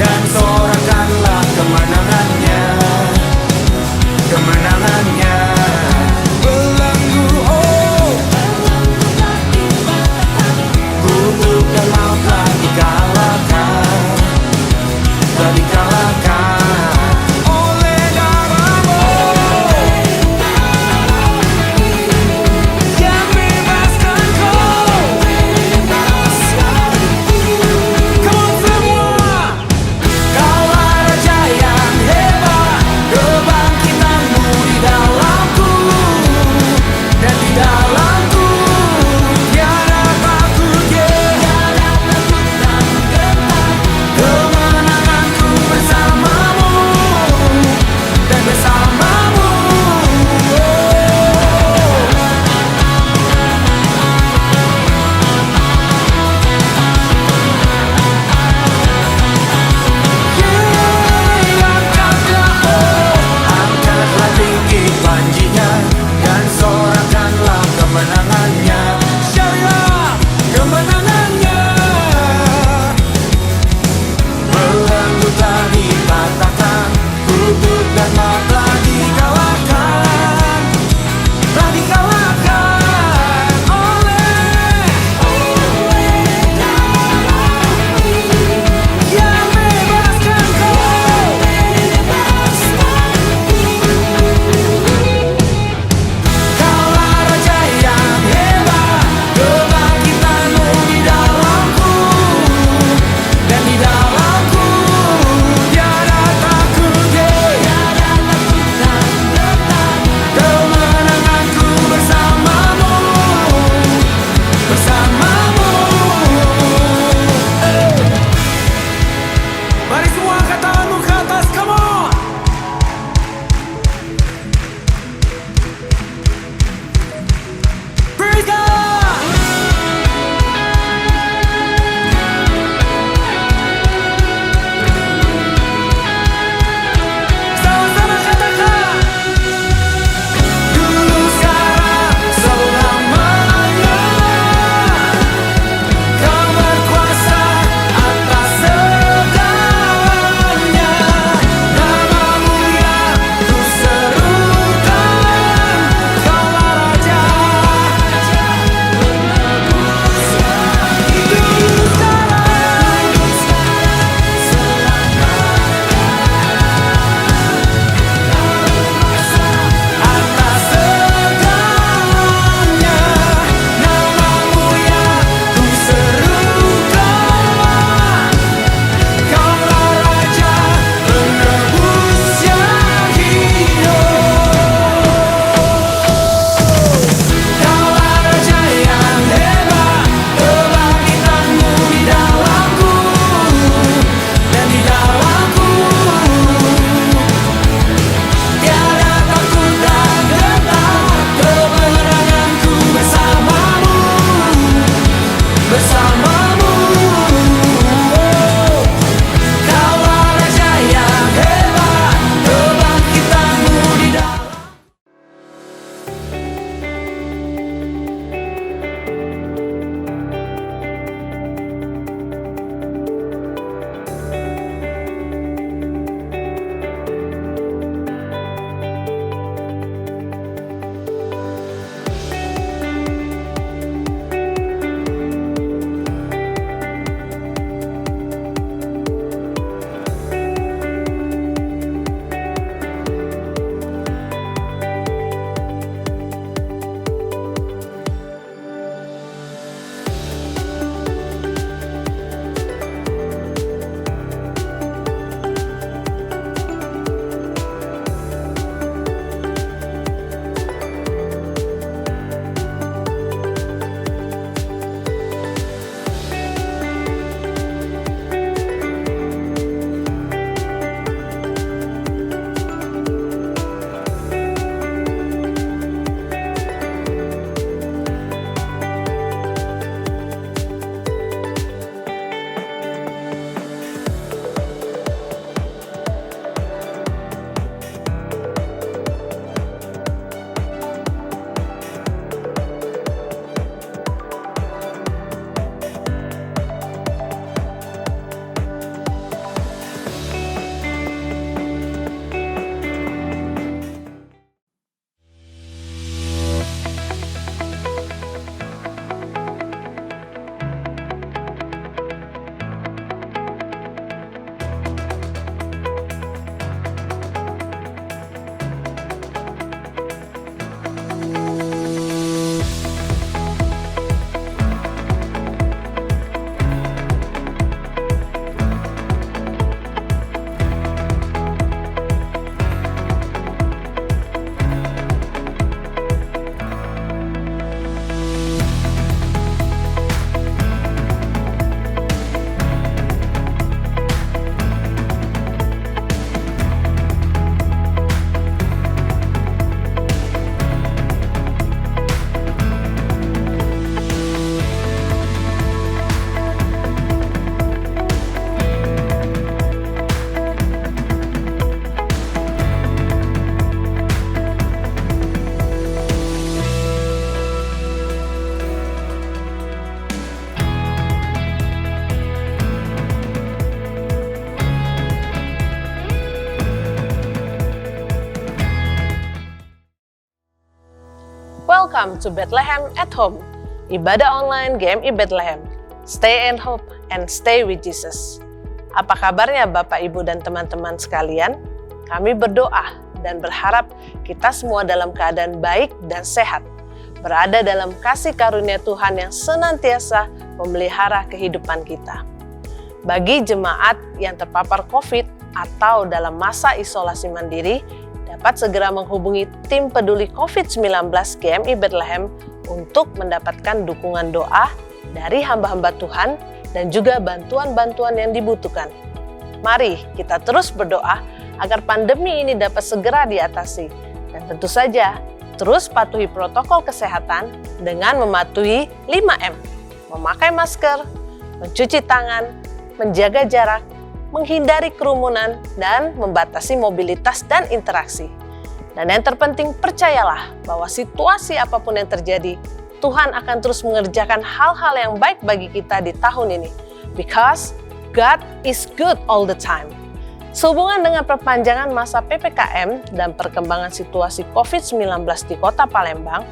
dan sorakanlah kemenangannya, kemenangannya. Belenggu oh, kutuk dan maut telah dikalahkan, telah dikalahkan oleh darahmu yang bebaskanku. Come on semua, Welcome to Bethlehem at Home, ibadah online GMI Bethlehem. Stay in hope and stay with Jesus. Apa kabarnya Bapak, Ibu, dan teman-teman sekalian? Kami berdoa dan berharap kita semua dalam keadaan baik dan sehat, berada dalam kasih karunia Tuhan yang senantiasa memelihara kehidupan kita. Bagi jemaat yang terpapar COVID atau dalam masa isolasi mandiri, dapat segera menghubungi tim peduli COVID-19 GMI Bethlehem untuk mendapatkan dukungan doa dari hamba-hamba Tuhan dan juga bantuan-bantuan yang dibutuhkan. Mari kita terus berdoa agar pandemi ini dapat segera diatasi. Dan tentu saja, terus patuhi protokol kesehatan dengan mematuhi 5M. Memakai masker, mencuci tangan, menjaga jarak, menghindari kerumunan, dan membatasi mobilitas dan interaksi. Dan yang terpenting, percayalah bahwa situasi apapun yang terjadi, Tuhan akan terus mengerjakan hal-hal yang baik bagi kita di tahun ini. Because God is good all the time. Sehubungan dengan perpanjangan masa PPKM dan perkembangan situasi COVID-19 di Kota Palembang,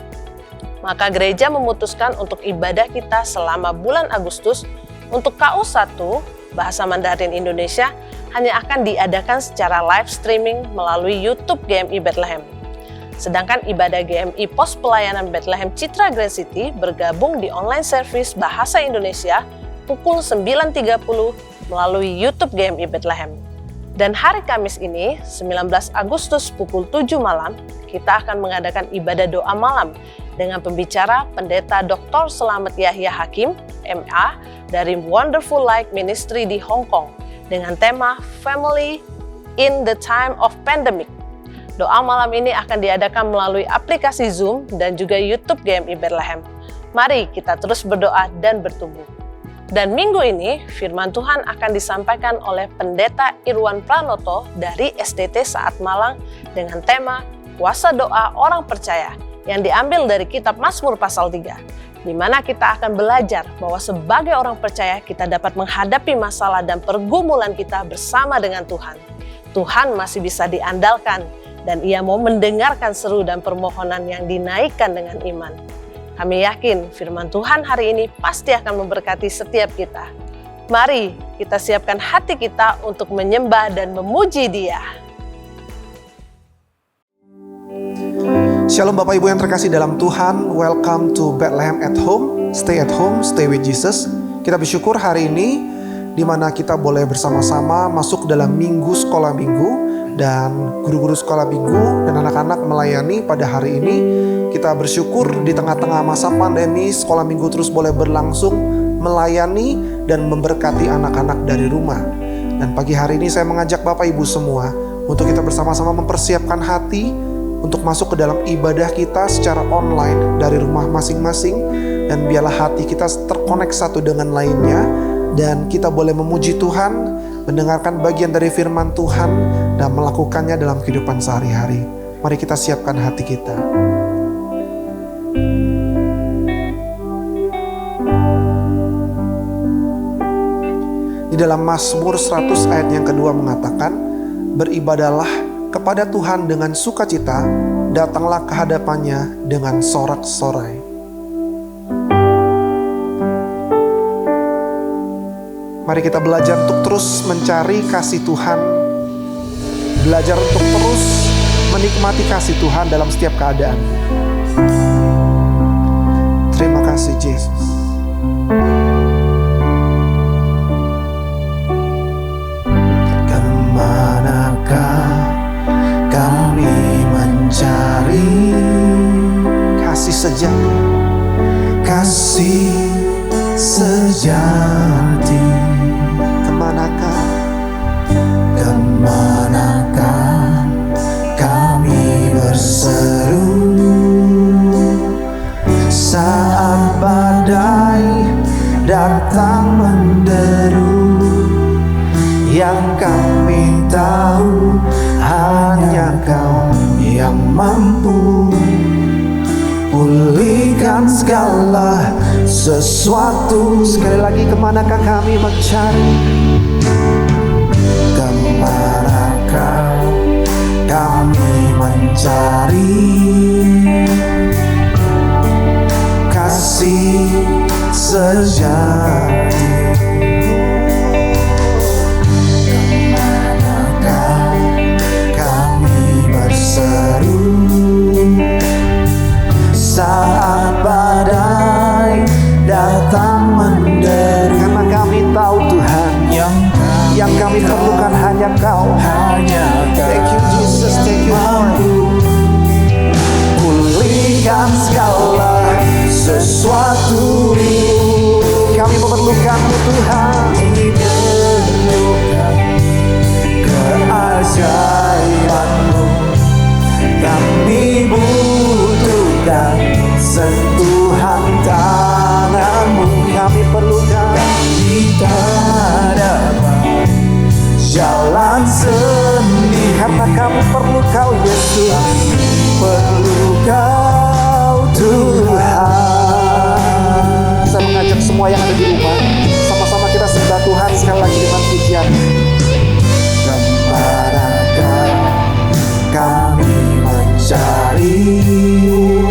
maka gereja memutuskan untuk ibadah kita selama bulan Agustus untuk KU1 Bahasa Mandarin Indonesia hanya akan diadakan secara live streaming melalui YouTube GMI Bethlehem. Sedangkan ibadah GMI Pos Pelayanan Bethlehem Citra Grand City bergabung di online service Bahasa Indonesia pukul 9.30 melalui YouTube GMI Bethlehem. Dan hari Kamis ini, 19 Agustus pukul 7 malam, kita akan mengadakan ibadah doa malam dengan pembicara Pendeta Dr. Selamat Yahya Hakim, MA, dari Wonderful Light Ministry di Hong Kong dengan tema Family in the Time of Pandemic. Doa malam ini akan diadakan melalui aplikasi Zoom dan juga YouTube GMI Bethlehem. Mari kita terus berdoa dan bertumbuh. Dan minggu ini, firman Tuhan akan disampaikan oleh Pendeta Irwan Pranoto dari SDT Saat Malang dengan tema Kuasa Doa Orang Percaya yang diambil dari kitab Mazmur pasal 3. Di mana kita akan belajar bahwa sebagai orang percaya kita dapat menghadapi masalah dan pergumulan kita bersama dengan Tuhan. Tuhan masih bisa diandalkan dan Ia mau mendengarkan seru dan permohonan yang dinaikkan dengan iman. Kami yakin firman Tuhan hari ini pasti akan memberkati setiap kita. Mari kita siapkan hati kita untuk menyembah dan memuji Dia. Shalom Bapak Ibu yang terkasih dalam Tuhan, welcome to Bethlehem at Home, stay at home, stay with Jesus. Kita bersyukur hari ini di mana kita boleh bersama-sama masuk dalam minggu sekolah minggu dan guru-guru sekolah minggu dan anak-anak melayani pada hari ini. Kita bersyukur di tengah-tengah masa pandemi sekolah minggu terus boleh berlangsung melayani dan memberkati anak-anak dari rumah. Dan pagi hari ini saya mengajak Bapak Ibu semua untuk kita bersama-sama mempersiapkan hati untuk masuk ke dalam ibadah kita secara online dari rumah masing-masing. Dan biarlah hati kita terkonek satu dengan lainnya dan kita boleh memuji Tuhan, mendengarkan bagian dari firman Tuhan dan melakukannya dalam kehidupan sehari-hari. Mari kita siapkan hati kita. Di dalam Mazmur 100 ayat yang kedua mengatakan, beribadahlah kepada Tuhan dengan sukacita, datanglah ke hadapannya dengan sorak-sorai. Mari kita belajar untuk terus mencari kasih Tuhan, belajar untuk terus menikmati kasih Tuhan dalam setiap keadaan. Terima kasih Yesus. Kemanakah kami mencari kasih sejati, kasih sejati? Kemanakah kami berseru saat badai datang menderu? Yang kami tahu hanya Kau yang mampu pulihkan segala sesuatu. Sekali lagi, kemanakah kami mencari? Kemanakah kami mencari perlukan hanya Kau. Thank you Jesus, thank you Lord. Pulihkan segala sesuatu. Kami memerlukan-Mu Tuhan. Keajaiban-Mu. Kami butuhkan sentuhan tangan-Mu. Kami perlukan. Kita dapat jalan sendiri karena kami perlu Kau Yesus, perlu Kau Tuhan. Saya mengajak semua yang ada di rumah, sama-sama kita sembah Tuhan sekali lagi dengan pujian. Kemanakah kami mencari-Mu,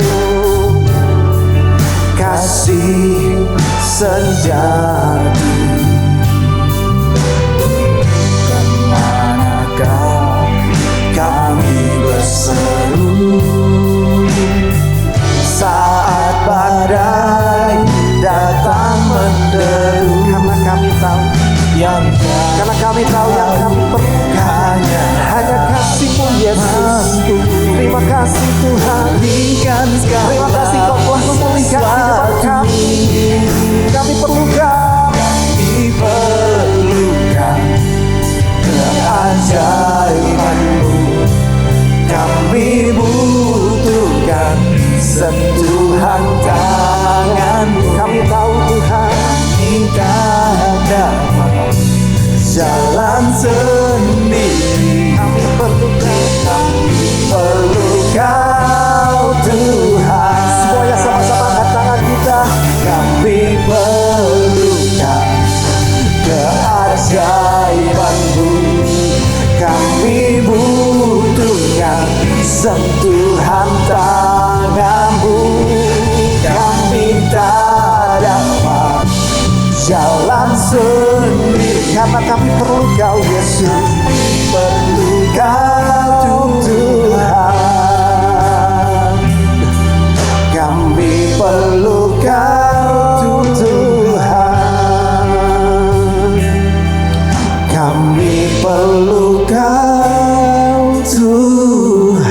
kasih sejati. Kemanakah kami berseru saat badai datang menderu. Karena kami tahu yang kami perlukan hanya kasih-Mu Yesus. Terima kasih Tuhan. Terima kasih Kau telah memulihkan kehidupan kami. Kami perlukan keajaiban-Mu. Kami butuhkan sentuhan tangan-Mu. Kami tahu Tuhan, kita dapat jalan sendiri. Kami perlu Kau Tuhan. Semuanya sama-sama angkat tangan kita. Kami perlukan keajaiban-Mu. Kami butuhkan sentuhan tangan-Mu. Kami tak dapat jalan sendiri karena kami perlu Kau Yesus, perlu Kau Tuhan. Kami perlu Kau Tuhan. Kami perlu Kau Tuhan.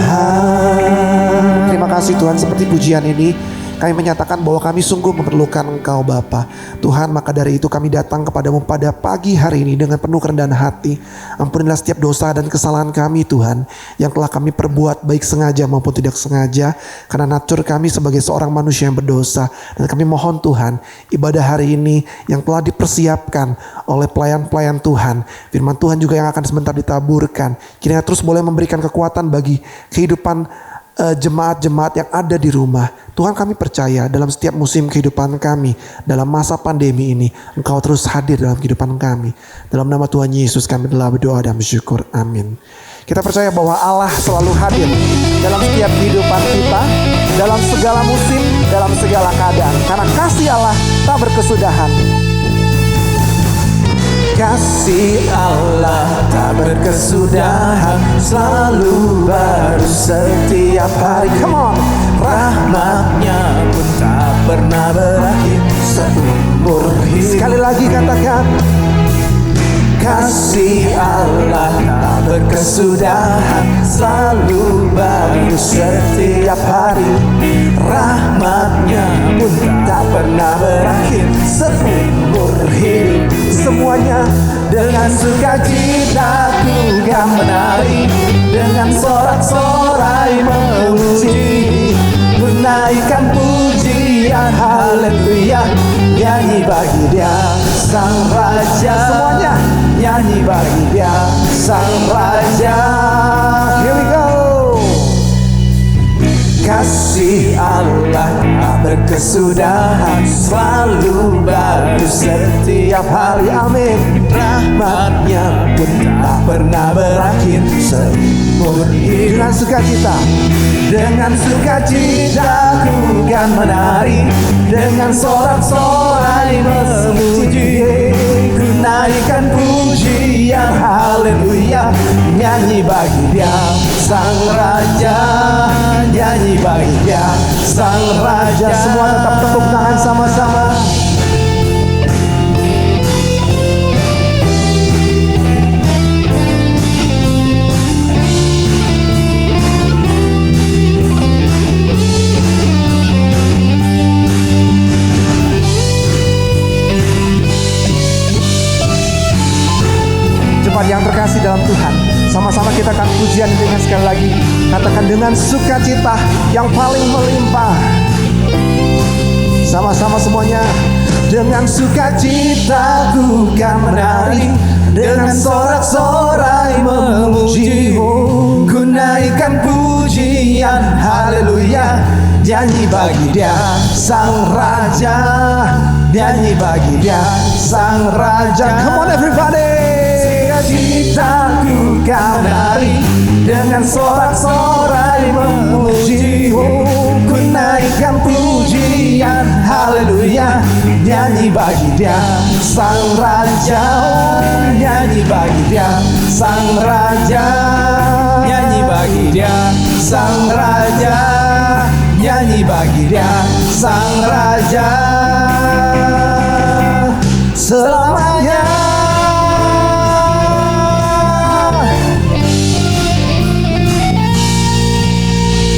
Terima kasih Tuhan, seperti pujian ini kami menyatakan bahwa kami sungguh memerlukan Engkau Bapa. Tuhan, maka dari itu kami datang kepadamu pada pagi hari ini dengan penuh kerendahan hati. Ampunilah setiap dosa dan kesalahan kami Tuhan, yang telah kami perbuat baik sengaja maupun tidak sengaja, karena natur kami sebagai seorang manusia yang berdosa. Dan kami mohon Tuhan, ibadah hari ini yang telah dipersiapkan oleh pelayan-pelayan Tuhan, firman Tuhan juga yang akan sebentar ditaburkan, kiranya terus boleh memberikan kekuatan bagi kehidupan jemaat-jemaat yang ada di rumah. Tuhan, kami percaya dalam setiap musim kehidupan kami, dalam masa pandemi ini, Engkau terus hadir dalam kehidupan kami. Dalam nama Tuhan Yesus kami telah berdoa dan bersyukur. Amin. Kita percaya bahwa Allah selalu hadir dalam setiap kehidupan kita, dalam segala musim, dalam segala keadaan. Karena kasih Allah tak berkesudahan. Kasih Allah tak berkesudahan, selalu baru setiap hari. Come on. Rahmat-Nya pun tak pernah berakhir seumur hidup. Sekali lagi katakan, kasih Allah tak berkesudahan, selalu baru setiap hari. Rahmat-Nya pun tak pernah berakhir seumur hidup. Semuanya dengan sukacita ku kan menari, dengan sorak-sorai memuji, menaikkan pujian haleluya, nyanyi bagi Dia Sang Raja. Semuanya nyanyi bagi Dia Sang Raja. Here we go. Kasih Allah tak berkesudahan, selalu baru setiap hari. Amin. Rahmat-Nya pun tak pernah berakhir seumur hidup. Dengan sukacita, dengan sukacita ku kan menari, dengan sorak-sorai memuji, ku naikkan pujian haleluya, nyanyi bagi Dia Sang Raja, nyanyi bagi Dia Sang Raja. Semua tetap tepuk tangan sama-sama. dalam Tuhan. Sama-sama kita akan pujian dengan sekali lagi. Katakan dengan sukacita yang paling melimpah. Sama-sama semuanya. Dengan sukacita ku kan menari, dengan sorak-sorai memuji-Mu. Ku naikkan pujian, haleluya. Nyanyi bagi Dia Sang Raja, nyanyi bagi Dia Sang Raja. Come on everybody. Sukacita ku kan menari, dengan sorak-sorai memuji-Mu. Ku naikkan pujian, haleluya. Nyanyi bagi Dia Sang Raja, oh, nyanyi bagi Dia Sang Raja, nyanyi bagi Dia Sang Raja, nyanyi bagi Dia Sang Raja selamanya.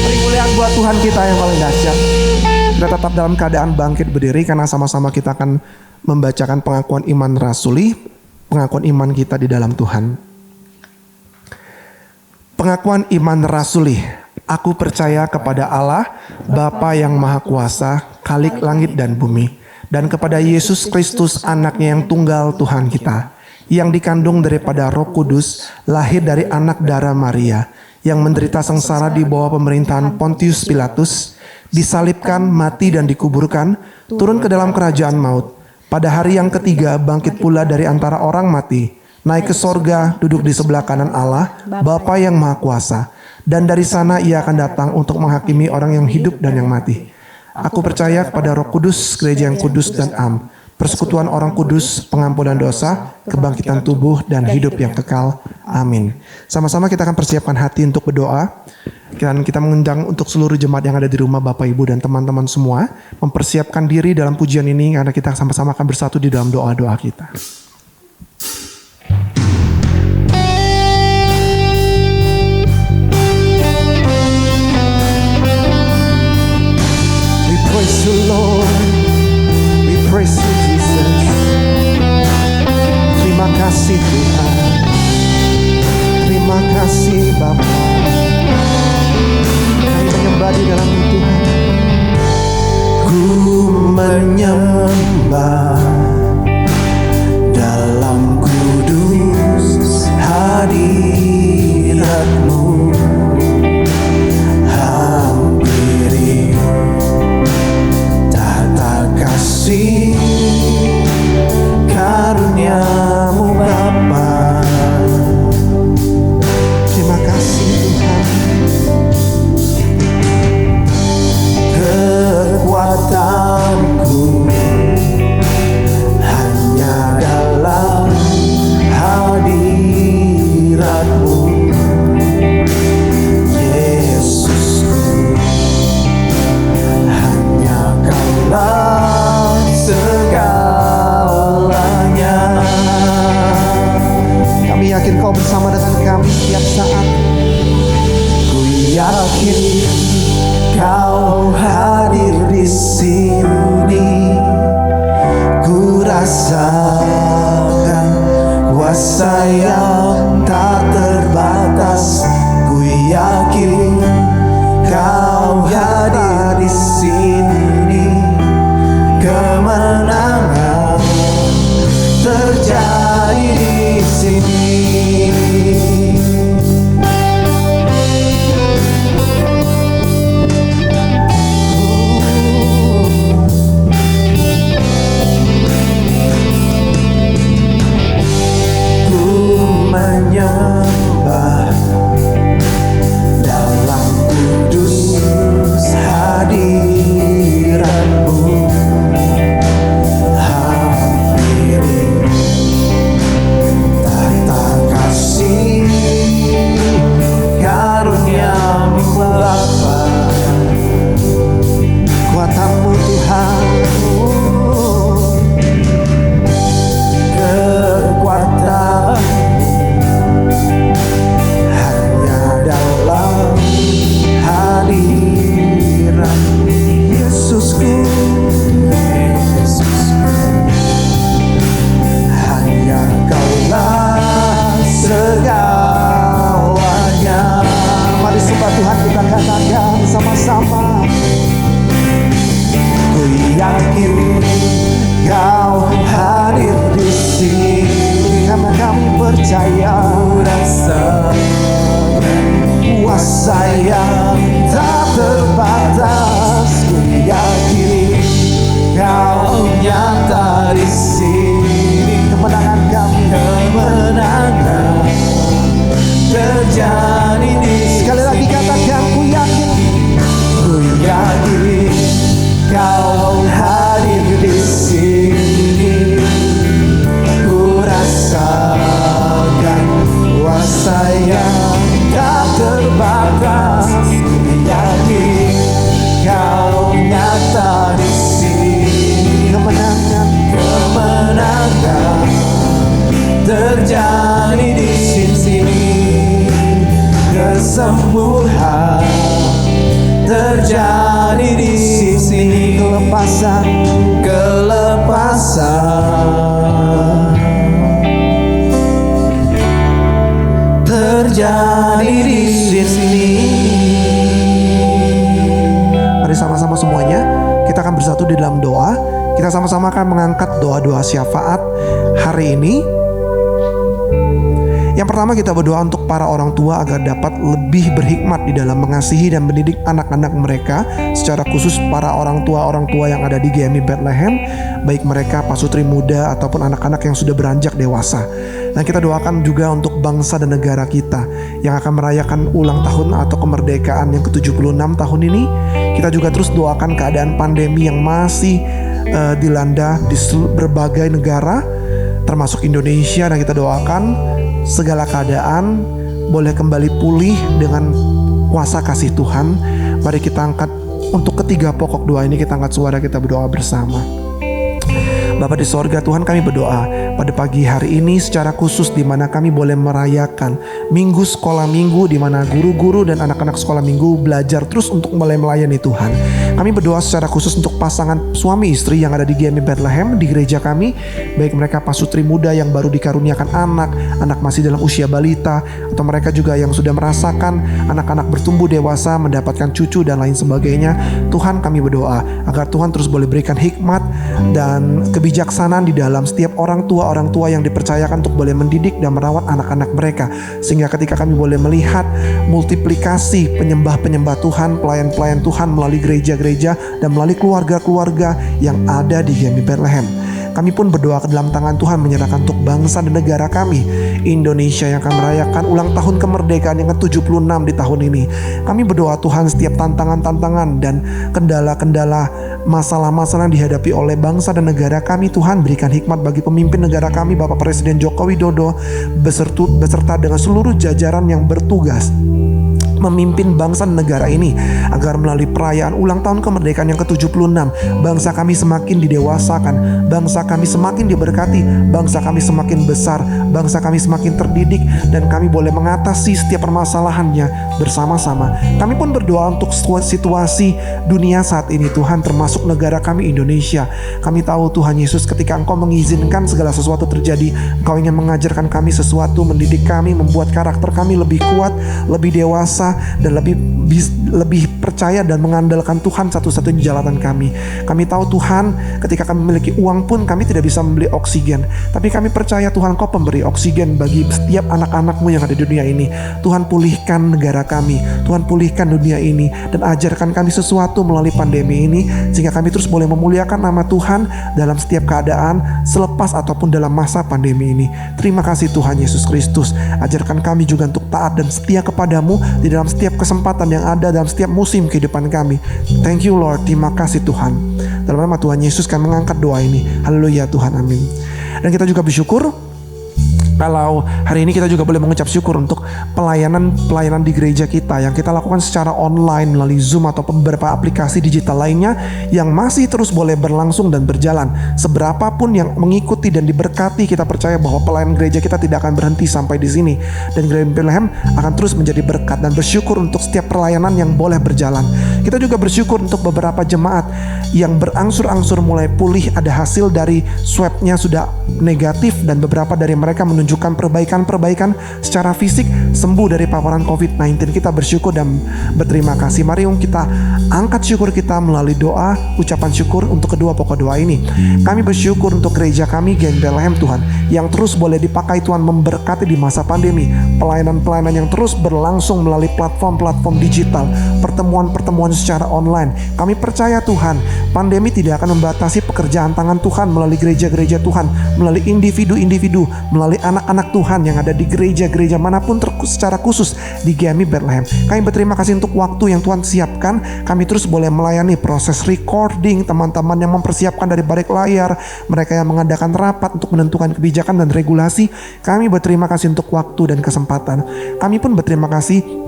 Kemuliaan buat Tuhan kita yang paling dahsyat. Kita tetap dalam keadaan bangkit berdiri karena sama-sama kita akan membacakan pengakuan iman rasuli, pengakuan iman kita di dalam Tuhan. Pengakuan iman rasuli. Aku percaya kepada Allah, Bapa yang Maha Kuasa, Khalik langit dan bumi, dan kepada Yesus Kristus, anaknya yang tunggal Tuhan kita, yang dikandung daripada Roh Kudus, lahir dari anak darah Maria, yang menderita sengsara di bawah pemerintahan Pontius Pilatus, disalibkan, mati dan dikuburkan, turun ke dalam kerajaan maut. Pada hari yang ketiga bangkit pula dari antara orang mati, naik ke sorga, duduk di sebelah kanan Allah, Bapa yang Maha Kuasa. Dan dari sana Ia akan datang untuk menghakimi orang yang hidup dan yang mati. Aku percaya kepada Roh Kudus, gereja yang kudus dan am, persekutuan orang kudus, pengampunan dosa, kebangkitan tubuh dan hidup yang kekal. Amin. Sama-sama kita akan persiapkan hati untuk berdoa. Dan kita mengundang untuk seluruh jemaat yang ada di rumah, Bapak, Ibu, dan teman-teman semua mempersiapkan diri dalam pujian ini karena kita sama-sama akan bersatu di dalam doa-doa kita. We praise you, Lord. We praise you, Jesus. Terima kasih Tuhan. Terima kasih Bapa. Menyembah di dalam Tuhan. Ku menyembah dalam kudus hadirat-Mu. Hampiri tata kasih karunia-Mu Bapa. Terima kasih Tuhan. Kekuatanku hanya dalam hadirat-Mu, Yesusku. Hanya Kaulah segalanya. Kami yakin Kau bersama dengan kami setiap saat. Ku yakin Kau hadir di sini. Ku rasakan kuasa yang tak terbatas. Ku yakin Kau hadir di sini. Kemenangan terjadi di sini. Menyembah dalam kudus hadirat-Mu. Hampiri tata Tuhan kita katakan sama-sama. Ku yakin Kau hadir di sini karena kami percaya kuasa yang tak terbatas. Ku yakin Kau nyata di sini. Kemenangan kami, kemenangan terjadi di sini. Sekali lagi katakan, ku yakin Kau hadir di sini. Ku rasakan kuasa yang tak terbatas. Yakin Kau nyata di sini. Kemenangan terjadi di sini. Kesembuhan terjadi di sini. Kelepasan terjadi di sini. Mari sama-sama semuanya kita akan bersatu di dalam doa. Kita sama-sama akan mengangkat doa-doa syafaat hari ini. Yang pertama, kita berdoa untuk para orang tua agar dapat lebih berhikmat di dalam mengasihi dan mendidik anak-anak mereka, secara khusus para orang tua yang ada di GMI Bethlehem, baik mereka pasutri muda ataupun anak-anak yang sudah beranjak dewasa. Dan kita doakan juga untuk bangsa dan negara kita yang akan merayakan ulang tahun atau kemerdekaan yang ke-76 tahun ini. Kita juga terus doakan keadaan pandemi yang masih dilanda di berbagai negara termasuk Indonesia, dan kita doakan segala keadaan boleh kembali pulih dengan kuasa kasih Tuhan. Mari kita angkat untuk ketiga pokok doa ini, kita angkat suara, kita berdoa bersama. Bapa di sorga, Tuhan, kami berdoa pada pagi hari ini secara khusus di mana kami boleh merayakan minggu sekolah minggu, di mana guru-guru dan anak-anak sekolah minggu belajar terus untuk mulai melayani Tuhan. Kami berdoa secara khusus untuk pasangan suami istri yang ada di GMI Bethlehem, di gereja kami, baik mereka pasutri muda yang baru dikaruniakan anak masih dalam usia balita, atau mereka juga yang sudah merasakan anak-anak bertumbuh dewasa, mendapatkan cucu dan lain sebagainya. Tuhan, kami berdoa agar Tuhan terus boleh berikan hikmat dan kebijaksanaan di dalam setiap orang tua yang dipercayakan untuk boleh mendidik dan merawat anak-anak mereka, sehingga ketika kami boleh melihat multiplikasi penyembah-penyembah Tuhan, pelayan-pelayan Tuhan melalui gereja-gereja dan melalui keluarga-keluarga yang ada di GMI Bethlehem. Kami pun berdoa ke dalam tangan Tuhan, menyerahkan untuk bangsa dan negara kami, Indonesia, yang akan merayakan ulang tahun kemerdekaan yang ke-76 di tahun ini. Kami berdoa Tuhan, setiap tantangan-tantangan dan kendala-kendala, masalah-masalah yang dihadapi oleh bangsa dan negara kami, Tuhan berikan hikmat bagi pemimpin negara kami, Bapak Presiden Joko Widodo, beserta dengan seluruh jajaran yang bertugas memimpin bangsa dan negara ini, agar melalui perayaan ulang tahun kemerdekaan yang ke-76, bangsa kami semakin didewasakan, bangsa kami semakin diberkati, bangsa kami semakin besar, bangsa kami semakin terdidik, dan kami boleh mengatasi setiap permasalahannya bersama-sama. Kami pun berdoa untuk situasi dunia saat ini, Tuhan, termasuk negara kami Indonesia. Kami tahu Tuhan Yesus, ketika Engkau mengizinkan segala sesuatu terjadi, Engkau ingin mengajarkan kami sesuatu, mendidik kami, membuat karakter kami lebih kuat, lebih dewasa, dan lebih percaya dan mengandalkan Tuhan satu-satunya jalan kami. Kami tahu Tuhan, ketika kami memiliki uang pun kami tidak bisa membeli oksigen, tapi kami percaya Tuhan, Kau pemberi oksigen bagi setiap anak-anak-Mu yang ada di dunia ini. Tuhan, pulihkan negara kami, Tuhan pulihkan dunia ini, dan ajarkan kami sesuatu melalui pandemi ini, sehingga kami terus boleh memuliakan nama Tuhan dalam setiap keadaan, selepas ataupun dalam masa pandemi ini. Terima kasih Tuhan Yesus Kristus. Ajarkan kami juga untuk taat dan setia kepadamu di dalam setiap kesempatan yang ada dalam setiap musim kehidupan kami. Thank you Lord, terima kasih Tuhan. Dalam nama Tuhan Yesus kami mengangkat doa ini. Haleluya Tuhan, amin. Dan kita juga bersyukur kalau hari ini kita juga boleh mengucap syukur untuk pelayanan di gereja kita yang kita lakukan secara online melalui Zoom atau beberapa aplikasi digital lainnya yang masih terus boleh berlangsung dan berjalan. Seberapapun yang mengikuti dan diberkati, kita percaya bahwa pelayanan gereja kita tidak akan berhenti sampai di sini, dan gereja Bethlehem akan terus menjadi berkat, dan bersyukur untuk setiap pelayanan yang boleh berjalan. Kita juga bersyukur untuk beberapa jemaat yang berangsur-angsur mulai pulih, ada hasil dari swabnya sudah negatif, dan beberapa dari mereka menunjukkan menunjukkan perbaikan-perbaikan secara fisik, sembuh dari paparan COVID-19. Kita bersyukur dan berterima kasih. Mari kita angkat syukur kita melalui doa, ucapan syukur untuk kedua pokok doa ini. Kami bersyukur untuk gereja kami Gen Bethlehem Tuhan, yang terus boleh dipakai Tuhan memberkati di masa pandemi. Pelayanan-pelayanan yang terus berlangsung melalui platform-platform digital, pertemuan-pertemuan secara online. Kami percaya Tuhan, pandemi tidak akan membatasi pekerjaan tangan Tuhan melalui gereja-gereja Tuhan, melalui individu-individu, melalui anak-anak Tuhan yang ada di gereja-gereja manapun secara khusus di GMI Bethlehem. Kami berterima kasih untuk waktu yang Tuhan siapkan. Kami terus boleh melayani proses recording, teman-teman yang mempersiapkan dari balik layar, mereka yang mengadakan rapat untuk menentukan kebijakan dan regulasi. Kami berterima kasih untuk waktu dan kesempatan. Kami pun berterima kasih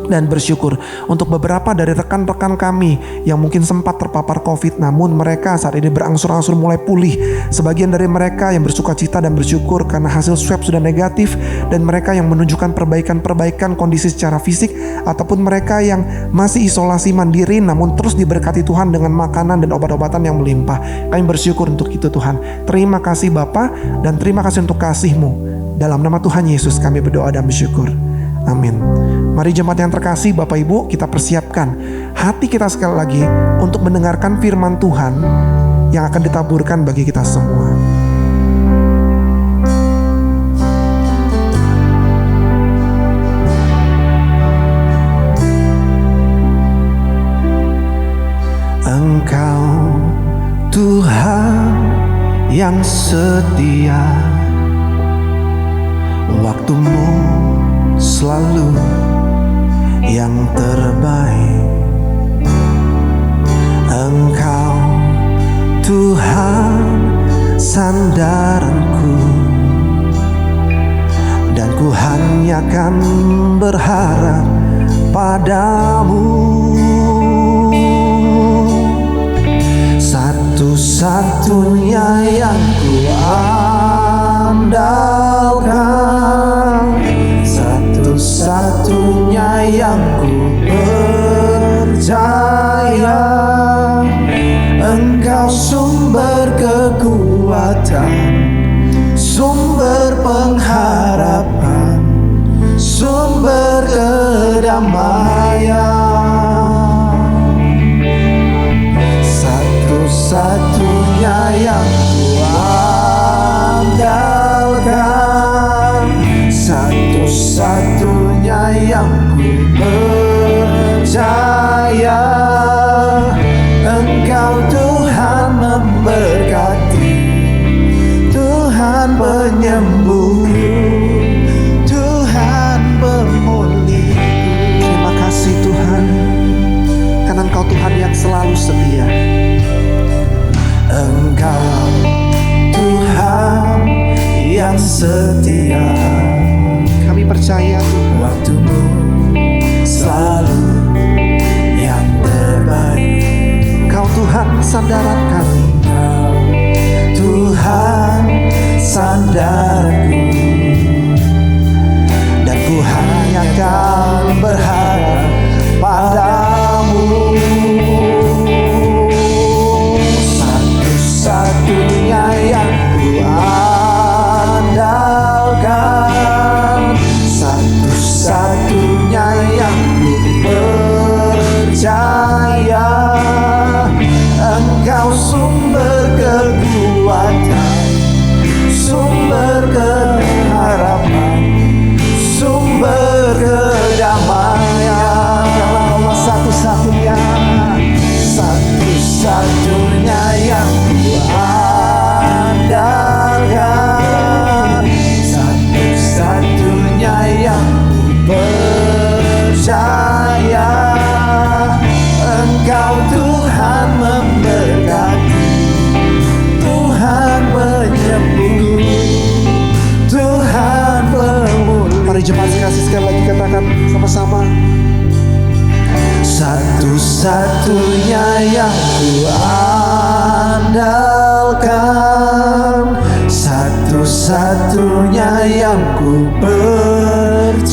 dan bersyukur untuk beberapa dari rekan-rekan kami yang mungkin sempat terpapar COVID, namun mereka saat ini berangsur-angsur mulai pulih. Sebagian dari mereka yang bersuka cita dan bersyukur karena hasil swab sudah negatif, dan mereka yang menunjukkan perbaikan-perbaikan kondisi secara fisik, ataupun mereka yang masih isolasi mandiri namun terus diberkati Tuhan dengan makanan dan obat-obatan yang melimpah. Kami bersyukur untuk itu Tuhan. Terima kasih Bapa, dan terima kasih untuk kasih-Mu. Dalam nama Tuhan Yesus kami berdoa dan bersyukur. Amin. Mari jemaat yang terkasih, Bapak Ibu, kita persiapkan hati kita sekali lagi untuk mendengarkan firman Tuhan yang akan ditaburkan bagi kita semua. Engkau Tuhan yang setia, waktumu selalu yang terbaik. Engkau Tuhan sandaranku, dan ku hanya akan berharap padamu. Satu-satunya yang ku andalkan, satu-satunya yang ku percaya. Engkau sumber kekuatan, sumber pengharapan, sumber kedamaian. Satu-satunya yang ku andalkan, satu-satunya yang ku percaya. Engkau Tuhan memberkati, Tuhan penyembuh, Tuhan pemulih. Terima kasih Tuhan, karena Engkau Tuhan yang selalu setia. Engkau Tuhan yang setia, kami percaya waktumu selalu yang terbaik. Engkau Tuhan sandaran kami, Engkau Tuhan sandaranku, dan ku hanya akan berharap padamu. Satu-satunya yang ku andalkan, satu-satunya yang ku percaya. Engkau sumber kekuatan, sumber pengharapan, sumber kedamaian. Engkau satu-satunya, satu-satunya yang ku andalkan, satu-satunya yang ku percaya. Engkau Tuhan memberkati, Tuhan penyembuh, Tuhan pemulih. Mari jemaat kasih sekali lagi katakan sama-sama. Satu-satunya yang ku andalkan, satu-satunya yang ku percaya.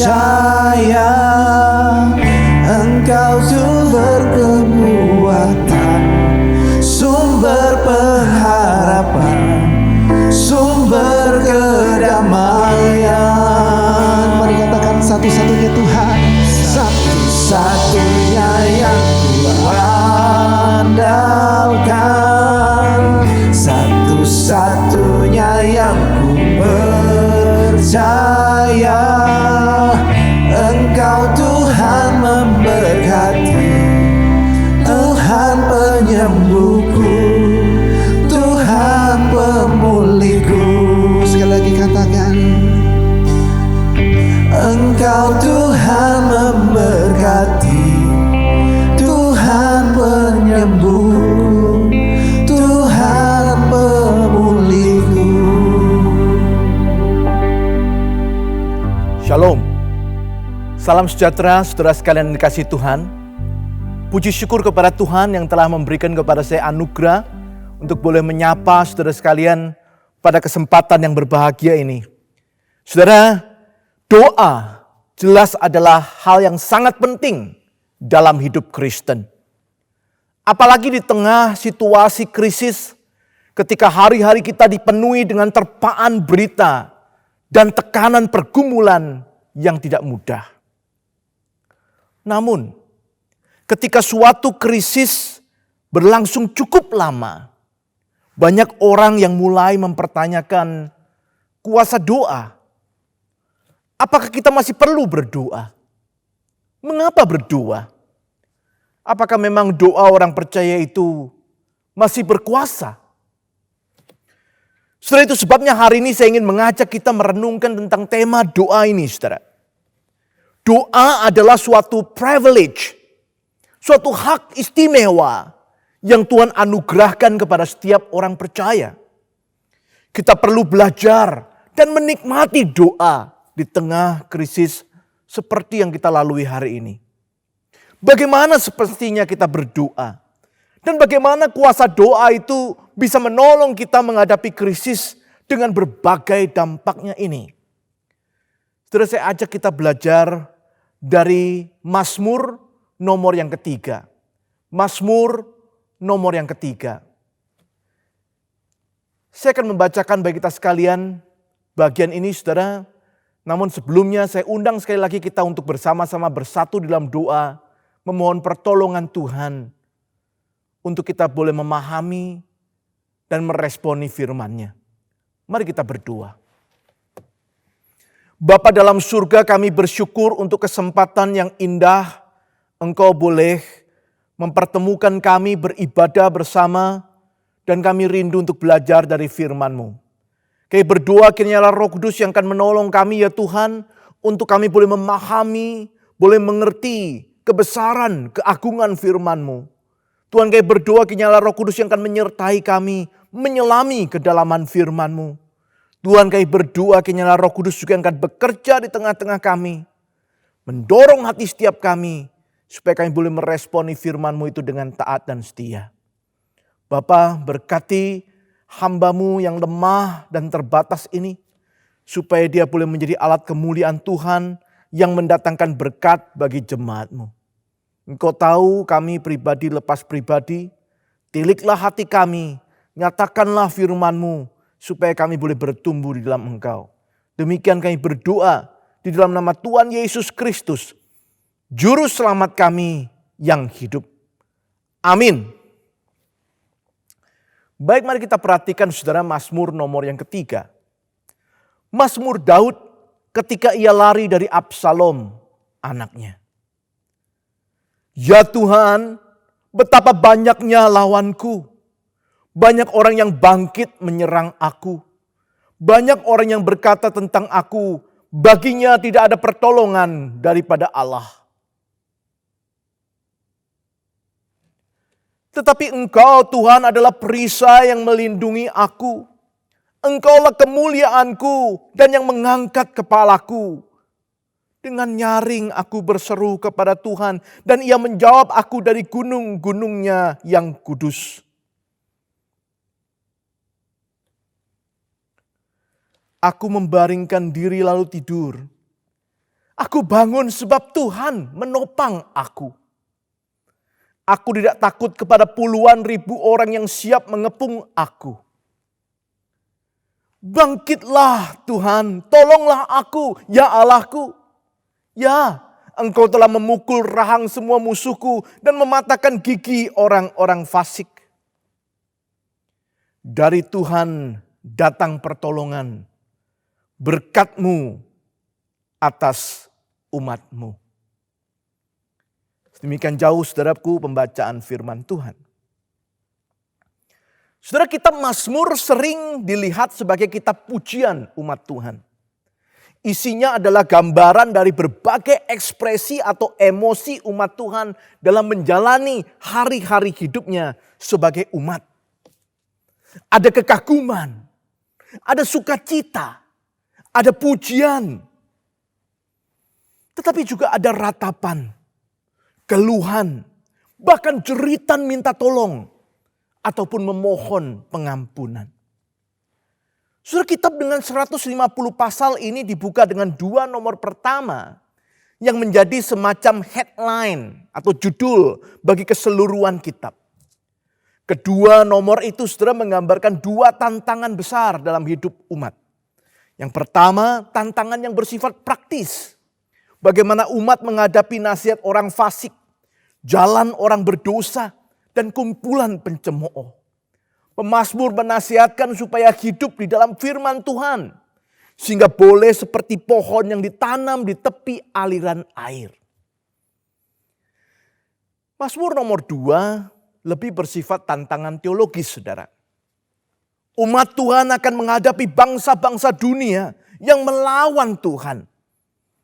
Engkau sumber kekuatan, sumber pengharapan, sumber kedamaian. Salam sejahtera saudara sekalian yang dikasihi Tuhan. Puji syukur kepada Tuhan yang telah memberikan kepada saya anugerah untuk boleh menyapa saudara sekalian pada kesempatan yang berbahagia ini. Saudara, doa jelas adalah hal yang sangat penting dalam hidup Kristen. Apalagi di tengah situasi krisis, ketika hari-hari kita dipenuhi dengan terpaan berita dan tekanan pergumulan yang tidak mudah. Namun, ketika suatu krisis berlangsung cukup lama, banyak orang yang mulai mempertanyakan kuasa doa. Apakah kita masih perlu berdoa? Mengapa berdoa? Apakah memang doa orang percaya itu masih berkuasa? Saudara, itu sebabnya hari ini saya ingin mengajak kita merenungkan tentang tema doa ini, saudara. Doa adalah suatu privilege, suatu hak istimewa yang Tuhan anugerahkan kepada setiap orang percaya. Kita perlu belajar dan menikmati doa di tengah krisis seperti yang kita lalui hari ini. Bagaimana sepertinya kita berdoa? Dan bagaimana kuasa doa itu bisa menolong kita menghadapi krisis dengan berbagai dampaknya ini. Saudara, saya ajak kita belajar dari Mazmur nomor yang ketiga. Mazmur nomor yang ketiga. Saya akan membacakan bagi kita sekalian bagian ini, saudara. Namun sebelumnya saya undang sekali lagi kita untuk bersama-sama bersatu dalam doa, memohon pertolongan Tuhan untuk kita boleh memahami dan meresponi firman-Nya. Mari kita berdoa. Bapa dalam surga, kami bersyukur untuk kesempatan yang indah Engkau boleh mempertemukan kami beribadah bersama dan kami rindu untuk belajar dari firman-Mu. Kami berdoa kiranya Roh Kudus yang akan menolong kami ya Tuhan untuk kami boleh memahami, boleh mengerti kebesaran, keagungan firman-Mu. Tuhan, kami berdoa kiranya Roh Kudus yang akan menyertai kami, menyelami kedalaman firman-Mu. Tuhan, kami berdoa kiranya Roh Kudus juga yang akan bekerja di tengah-tengah kami, mendorong hati setiap kami, supaya kami boleh meresponi firman-Mu itu dengan taat dan setia. Bapa, berkati hamba-Mu yang lemah dan terbatas ini, supaya dia boleh menjadi alat kemuliaan Tuhan yang mendatangkan berkat bagi jemaat-Mu. Engkau tahu kami pribadi lepas pribadi, tiliklah hati kami, nyatakanlah firman-Mu, supaya kami boleh bertumbuh di dalam Engkau. Demikian kami berdoa di dalam nama Tuhan Yesus Kristus, Juru Selamat kami yang hidup. Amin. Baik, mari kita perhatikan saudara Mazmur nomor yang ketiga. Mazmur Daud ketika ia lari dari Absalom anaknya. Ya Tuhan, betapa banyaknya lawanku. Banyak orang yang bangkit menyerang aku. Banyak orang yang berkata tentang aku, baginya tidak ada pertolongan daripada Allah. Tetapi Engkau Tuhan adalah perisai yang melindungi aku. Engkaulah kemuliaanku dan yang mengangkat kepalaku. Dengan nyaring aku berseru kepada Tuhan dan Ia menjawab aku dari gunung-gunungnya yang kudus. Aku membaringkan diri lalu tidur. Aku bangun sebab Tuhan menopang aku. Aku tidak takut kepada puluhan ribu orang yang siap mengepung aku. Bangkitlah Tuhan, tolonglah aku, ya Allahku. Ya, Engkau telah memukul rahang semua musuhku dan mematahkan gigi orang-orang fasik. Dari Tuhan datang pertolongan, berkat-Mu atas umat-Mu. Demikian jauh saudaraku pembacaan firman Tuhan. Saudara, kitab Mazmur sering dilihat sebagai kitab pujian umat Tuhan. Isinya adalah gambaran dari berbagai ekspresi atau emosi umat Tuhan dalam menjalani hari-hari hidupnya sebagai umat. Ada kekaguman, ada sukacita, ada pujian. Tetapi juga ada ratapan, keluhan, bahkan jeritan minta tolong, ataupun memohon pengampunan. Saudara, kitab dengan 150 pasal ini dibuka dengan 2 nomor pertama yang menjadi semacam headline atau judul bagi keseluruhan kitab. Kedua nomor itu saudara menggambarkan 2 tantangan besar dalam hidup umat. Yang pertama, tantangan yang bersifat praktis. Bagaimana umat menghadapi nasihat orang fasik, jalan orang berdosa, dan kumpulan pencemooh. Pemazmur menasihatkan supaya hidup di dalam firman Tuhan, sehingga boleh seperti pohon yang ditanam di tepi aliran air. Mazmur nomor 2 lebih bersifat tantangan teologis, saudara. Umat Tuhan akan menghadapi bangsa-bangsa dunia yang melawan Tuhan.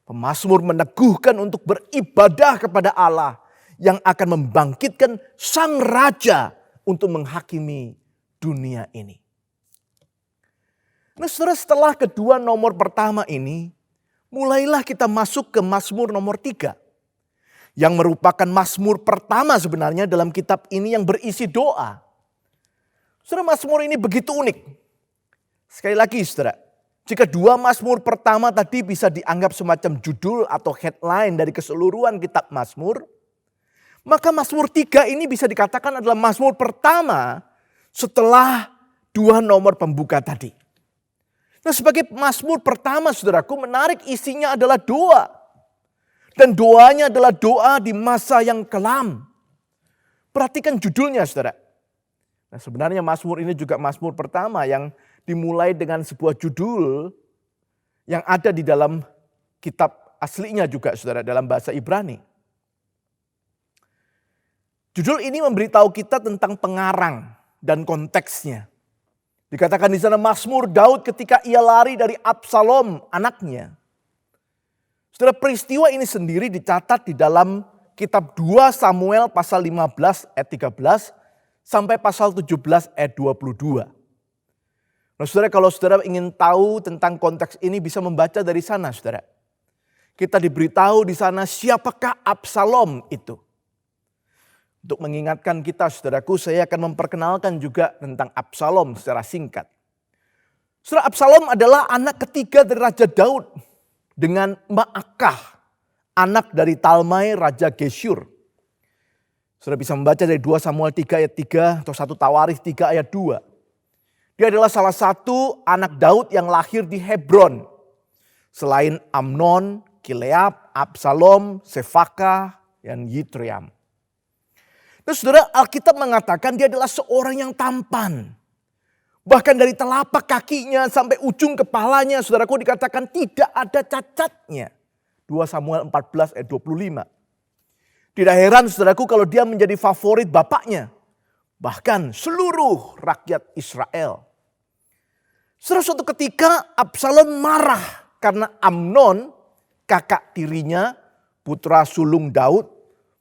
Pemazmur meneguhkan untuk beribadah kepada Allah yang akan membangkitkan sang raja untuk menghakimi dunia ini. Nah, setelah kedua nomor pertama ini, mulailah kita masuk ke Mazmur nomor 3. Yang merupakan Mazmur pertama sebenarnya dalam kitab ini yang berisi doa. Saudara, Mazmur ini begitu unik. Sekali lagi saudara, jika 2 Mazmur pertama tadi bisa dianggap semacam judul atau headline dari keseluruhan kitab Mazmur, maka Mazmur 3 ini bisa dikatakan adalah Mazmur pertama setelah 2 nomor pembuka tadi. Nah, sebagai Mazmur pertama saudaraku, menarik isinya adalah doa. Dan doanya adalah doa di masa yang kelam. Perhatikan judulnya saudara. Nah, sebenarnya Mazmur ini juga Mazmur pertama yang dimulai dengan sebuah judul yang ada di dalam kitab aslinya juga saudara, dalam bahasa Ibrani. Judul ini memberitahu kita tentang pengarang dan konteksnya. Dikatakan di sana Mazmur Daud ketika ia lari dari Absalom anaknya. Saudara, peristiwa ini sendiri dicatat di dalam kitab 2 Samuel pasal 15 ayat 13 sampai pasal 17 ayat 22. Nah, saudara, kalau saudara ingin tahu tentang konteks ini bisa membaca dari sana, saudara. Kita diberitahu di sana siapakah Absalom itu. Untuk mengingatkan kita, saudaraku, saya akan memperkenalkan juga tentang Absalom secara singkat. Saudara, Absalom adalah anak ketiga dari Raja Daud dengan Maakah, anak dari Talmai Raja Geshur. Saudara bisa membaca dari 2 Samuel 3 ayat 3 atau 1 Tawarikh 3 ayat 2. Dia adalah salah satu anak Daud yang lahir di Hebron. Selain Amnon, Kileab, Absalom, Sefaka, dan Yitream. Nah, saudara, Alkitab mengatakan dia adalah seorang yang tampan. Bahkan dari telapak kakinya sampai ujung kepalanya, saudaraku, dikatakan tidak ada cacatnya. 2 Samuel 14 ayat 25. Tidak heran saudaraku kalau dia menjadi favorit bapaknya. Bahkan seluruh rakyat Israel. Saudara, suatu ketika Absalom marah karena Amnon, kakak tirinya, putra sulung Daud,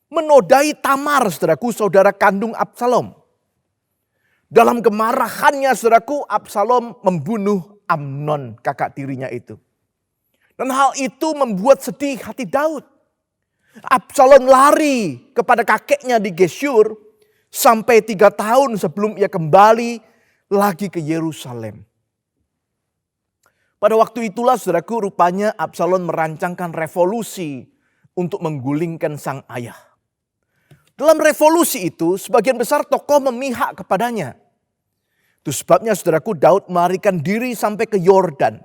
menodai Tamar, saudaraku, saudara kandung Absalom. Dalam kemarahannya, saudaraku, Absalom membunuh Amnon, kakak tirinya itu. Dan hal itu membuat sedih hati Daud. Absalom lari kepada kakeknya di Geshur sampai 3 tahun sebelum ia kembali lagi ke Yerusalem. Pada waktu itulah, saudaraku, rupanya Absalom merancangkan revolusi untuk menggulingkan sang ayah. Dalam revolusi itu, sebagian besar tokoh memihak kepadanya. Itu sebabnya, saudaraku, Daud melarikan diri sampai ke Yordan.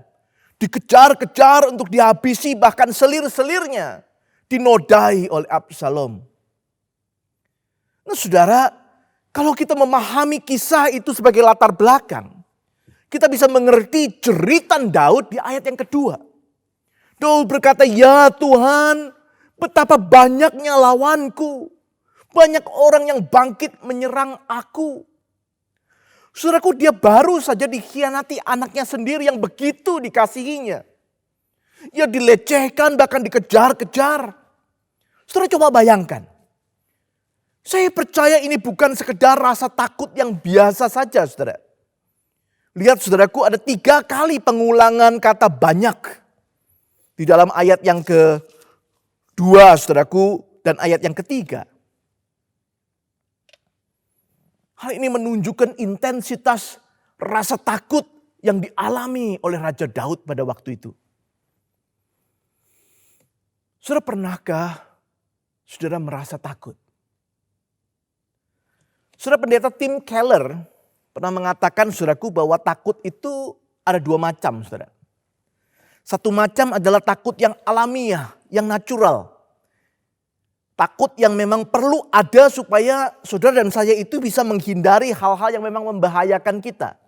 Dikejar-kejar untuk dihabisi, bahkan selir-selirnya dinodai oleh Absalom. Nah, saudara, kalau kita memahami kisah itu sebagai latar belakang, kita bisa mengerti jeritan Daud di ayat yang kedua. Daud berkata, "Ya Tuhan, betapa banyaknya lawanku. Banyak orang yang bangkit menyerang aku." Saudaraku, dia baru saja dikhianati anaknya sendiri yang begitu dikasihinya. Ia dilecehkan, bahkan dikejar-kejar. Saudara, coba bayangkan. Saya percaya ini bukan sekedar rasa takut yang biasa saja, saudara. Lihat, saudaraku, ada 3 kali pengulangan kata banyak. Di dalam ayat yang 2, saudaraku, dan ayat yang ketiga. Hal ini menunjukkan intensitas rasa takut yang dialami oleh Raja Daud pada waktu itu. Saudara, pernahkah saudara merasa takut? Saudara, pendeta Tim Keller pernah mengatakan, saudaraku, bahwa takut itu ada 2 macam, saudara. Satu macam adalah takut yang alamiah, yang natural. Takut yang memang perlu ada supaya saudara dan saya itu bisa menghindari hal-hal yang memang membahayakan kita.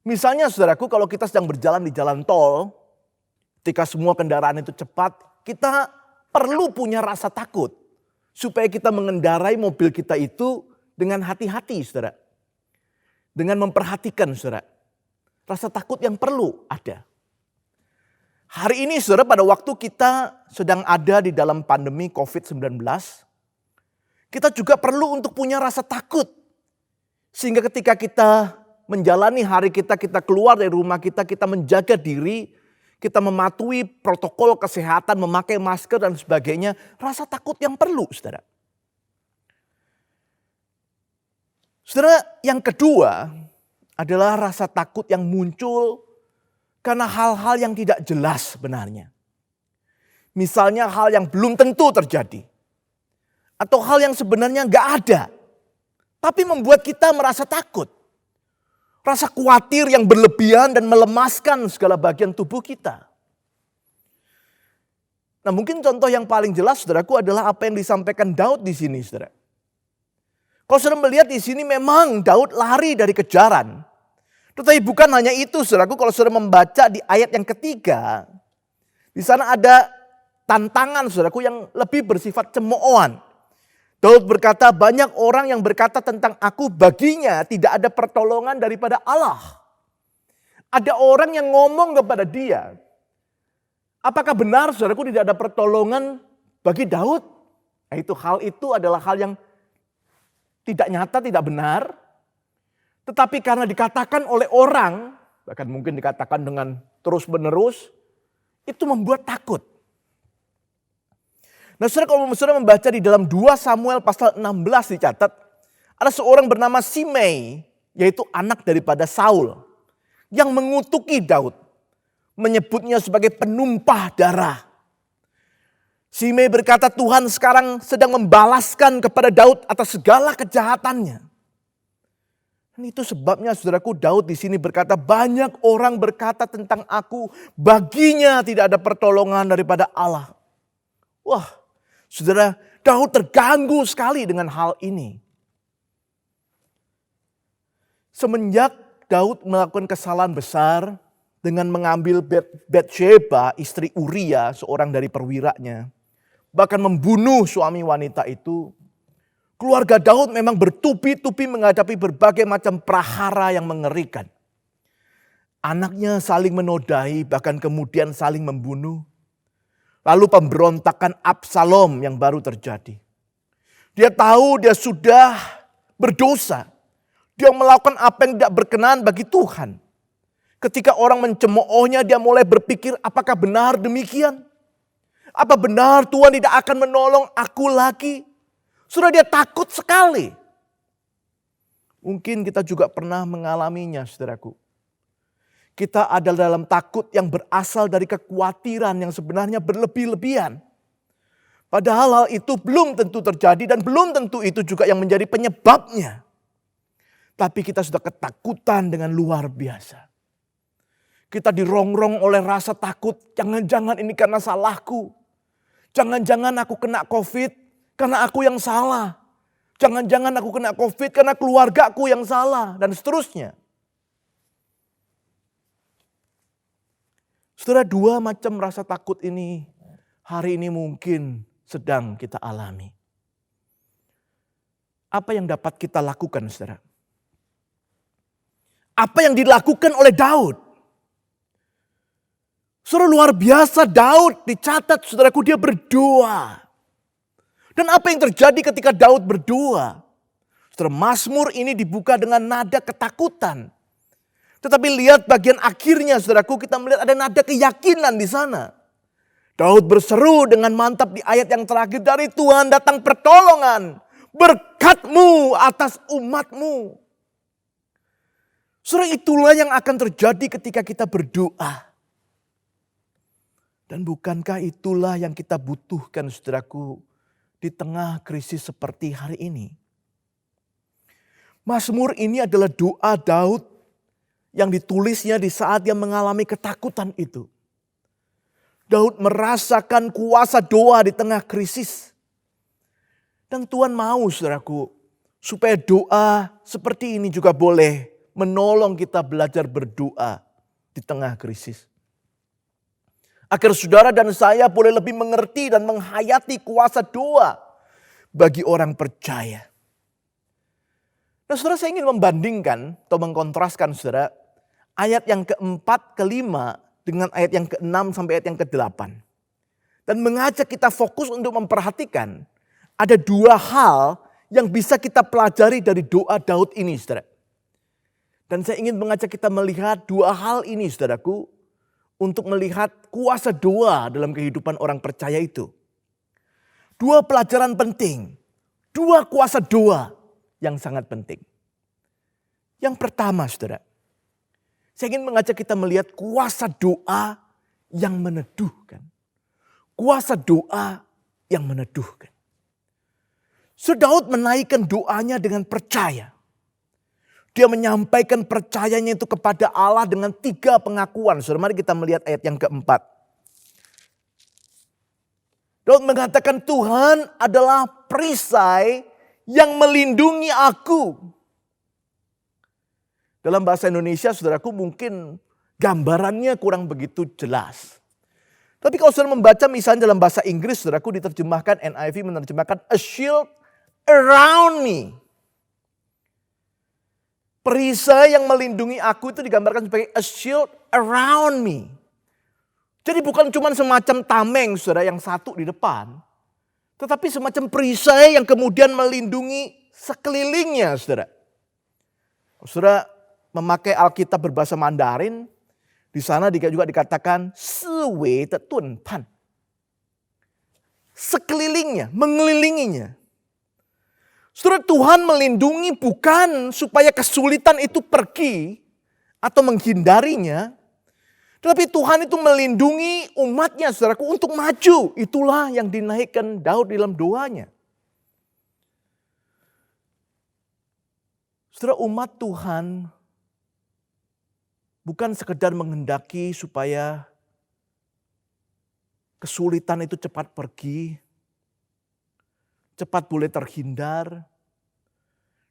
Misalnya, saudaraku, kalau kita sedang berjalan di jalan tol, ketika semua kendaraan itu cepat, kita perlu punya rasa takut. Supaya kita mengendarai mobil kita itu dengan hati-hati, saudara. Dengan memperhatikan, saudara. Rasa takut yang perlu ada. Hari ini, saudara, pada waktu kita sedang ada di dalam pandemi COVID-19, kita juga perlu untuk punya rasa takut. Sehingga ketika kita menjalani hari kita, kita keluar dari rumah kita menjaga diri, kita mematuhi protokol kesehatan, memakai masker dan sebagainya. Rasa takut yang perlu, saudara. Saudara, yang kedua adalah rasa takut yang muncul karena hal-hal yang tidak jelas sebenarnya. Misalnya hal yang belum tentu terjadi. Atau hal yang sebenarnya nggak ada. Tapi membuat kita merasa takut. Rasa khawatir yang berlebihan dan melemaskan segala bagian tubuh kita. Nah, mungkin contoh yang paling jelas, saudaraku, adalah apa yang disampaikan Daud di sini, saudara. Kalau saudara melihat di sini memang Daud lari dari kejaran. Tetapi bukan hanya itu, saudaraku, kalau saudara membaca di ayat yang ketiga, di sana ada tantangan, saudaraku, yang lebih bersifat cemoohan. Daud berkata, banyak orang yang berkata tentang aku, baginya tidak ada pertolongan daripada Allah. Ada orang yang ngomong kepada dia, apakah benar, saudaraku, tidak ada pertolongan bagi Daud? Nah, hal itu adalah hal yang tidak nyata, tidak benar. Tetapi karena dikatakan oleh orang, bahkan mungkin dikatakan dengan terus menerus, itu membuat takut. Nah, saudara, kalau saudara membaca di dalam 2 Samuel pasal 16 dicatat, ada seorang bernama Simei, yaitu anak daripada Saul, yang mengutuki Daud, menyebutnya sebagai penumpah darah. Simei berkata, Tuhan sekarang sedang membalaskan kepada Daud atas segala kejahatannya. Dan itu sebabnya, saudaraku, Daud di sini berkata, banyak orang berkata tentang aku, baginya tidak ada pertolongan daripada Allah. Wah, saudara, Daud terganggu sekali dengan hal ini. Semenjak Daud melakukan kesalahan besar dengan mengambil Batsheba, istri Uria, seorang dari perwiranya, bahkan membunuh suami wanita itu, keluarga Daud memang bertubi-tubi menghadapi berbagai macam prahara yang mengerikan. Anaknya saling menodai, bahkan kemudian saling membunuh. Lalu pemberontakan Absalom yang baru terjadi. Dia tahu dia sudah berdosa. Dia melakukan apa yang tidak berkenan bagi Tuhan. Ketika orang mencemoohnya, dia mulai berpikir, apakah benar demikian? Apa benar Tuhan tidak akan menolong aku lagi? Sudah dia takut sekali. Mungkin kita juga pernah mengalaminya, saudaraku. Kita ada dalam takut yang berasal dari kekhawatiran yang sebenarnya berlebih-lebihan. Padahal hal itu belum tentu terjadi dan belum tentu itu juga yang menjadi penyebabnya. Tapi kita sudah ketakutan dengan luar biasa. Kita dirongrong oleh rasa takut, jangan-jangan ini karena salahku. Jangan-jangan aku kena COVID karena aku yang salah. Jangan-jangan aku kena COVID karena keluarga aku yang salah, dan seterusnya. Saudara, 2 macam rasa takut ini hari ini mungkin sedang kita alami. Apa yang dapat kita lakukan, saudara? Apa yang dilakukan oleh Daud? Saudara, luar biasa Daud dicatat, saudaraku, dia berdoa. Dan apa yang terjadi ketika Daud berdoa? Saudara, Mazmur ini dibuka dengan nada ketakutan. Tetapi lihat bagian akhirnya, saudaraku, kita melihat ada nada keyakinan di sana. Daud berseru dengan mantap di ayat yang terakhir, dari Tuhan datang pertolongan, berkat-Mu atas umat-Mu. Saudara, itulah yang akan terjadi ketika kita berdoa. Dan bukankah itulah yang kita butuhkan, saudaraku, di tengah krisis seperti hari ini? Mazmur ini adalah doa Daud yang ditulisnya di saat dia mengalami ketakutan itu. Daud merasakan kuasa doa di tengah krisis. Dan Tuhan mau, saudaraku, supaya doa seperti ini juga boleh menolong kita belajar berdoa di tengah krisis. Agar saudara dan saya boleh lebih mengerti dan menghayati kuasa doa bagi orang percaya. Nah, saudara, saya ingin membandingkan atau mengkontraskan, saudara, ayat yang keempat, kelima dengan ayat yang ke-6 sampai ayat yang ke-8. Dan mengajak kita fokus untuk memperhatikan ada dua hal yang bisa kita pelajari dari doa Daud ini, saudara. Dan saya ingin mengajak kita melihat dua hal ini, saudaraku, untuk melihat kuasa doa dalam kehidupan orang percaya itu. Dua pelajaran penting, dua kuasa doa yang sangat penting. Yang pertama, saudara, saya ingin mengajak kita melihat kuasa doa yang meneduhkan. Kuasa doa yang meneduhkan. Daud menaikkan doanya dengan percaya. Dia menyampaikan percayanya itu kepada Allah dengan 3 pengakuan. Saudara, mari kita melihat ayat yang keempat. Daud mengatakan, Tuhan adalah perisai yang melindungi aku. Dalam bahasa Indonesia, saudaraku, mungkin gambarannya kurang begitu jelas. Tapi kalau saudara membaca misalnya dalam bahasa Inggris, saudaraku, diterjemahkan, NIV menerjemahkan a shield around me. Perisai yang melindungi aku itu digambarkan sebagai a shield around me. Jadi bukan cuma semacam tameng, saudara, yang satu di depan. Tetapi semacam perisai yang kemudian melindungi sekelilingnya, saudara. Saudara memakai Alkitab berbahasa Mandarin, di sana juga dikatakan siwei de tun pan. Sekelilingnya, mengelilinginya. Saudara, Tuhan melindungi bukan supaya kesulitan itu pergi atau menghindarinya. Tetapi Tuhan itu melindungi umatnya, saudaraku, untuk maju. Itulah yang dinaikkan Daud dalam doanya. Saudara, umat Tuhan bukan sekedar menghendaki supaya kesulitan itu cepat pergi, cepat boleh terhindar.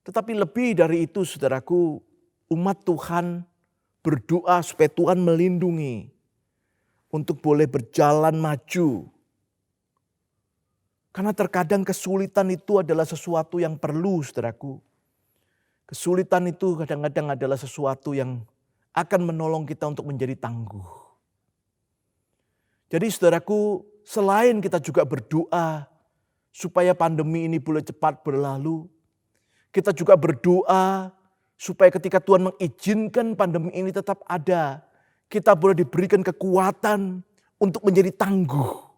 Tetapi lebih dari itu, saudaraku, umat Tuhan berdoa supaya Tuhan melindungi untuk boleh berjalan maju. Karena terkadang kesulitan itu adalah sesuatu yang perlu, saudaraku. Kesulitan itu kadang-kadang adalah sesuatu yang akan menolong kita untuk menjadi tangguh. Jadi saudaraku, selain kita juga berdoa supaya pandemi ini boleh cepat berlalu, kita juga berdoa supaya ketika Tuhan mengizinkan pandemi ini tetap ada, kita boleh diberikan kekuatan untuk menjadi tangguh.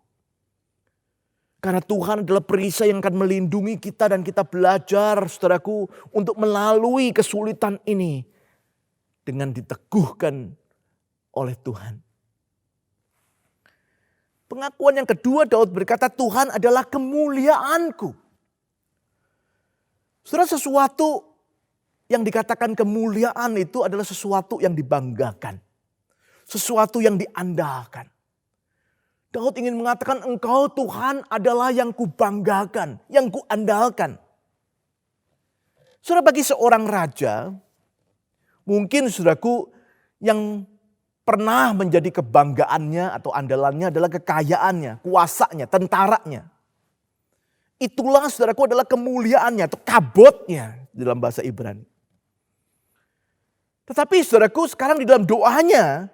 Karena Tuhan adalah perisai yang akan melindungi kita dan kita belajar, saudaraku, untuk melalui kesulitan ini dengan diteguhkan oleh Tuhan. Pengakuan yang kedua, Daud berkata, Tuhan adalah kemuliaanku. Saudara, sesuatu yang dikatakan kemuliaan itu adalah sesuatu yang dibanggakan. Sesuatu yang diandalkan. Daud ingin mengatakan, Engkau Tuhan adalah yang kubanggakan, yang kuandalkan. Saudara, bagi seorang raja, mungkin saudaraku yang pernah menjadi kebanggaannya atau andalannya adalah kekayaannya, kuasanya, tentaranya. Itulah saudaraku adalah kemuliaannya atau kabotnya dalam bahasa Ibrani. Tetapi saudaraku sekarang di dalam doanya,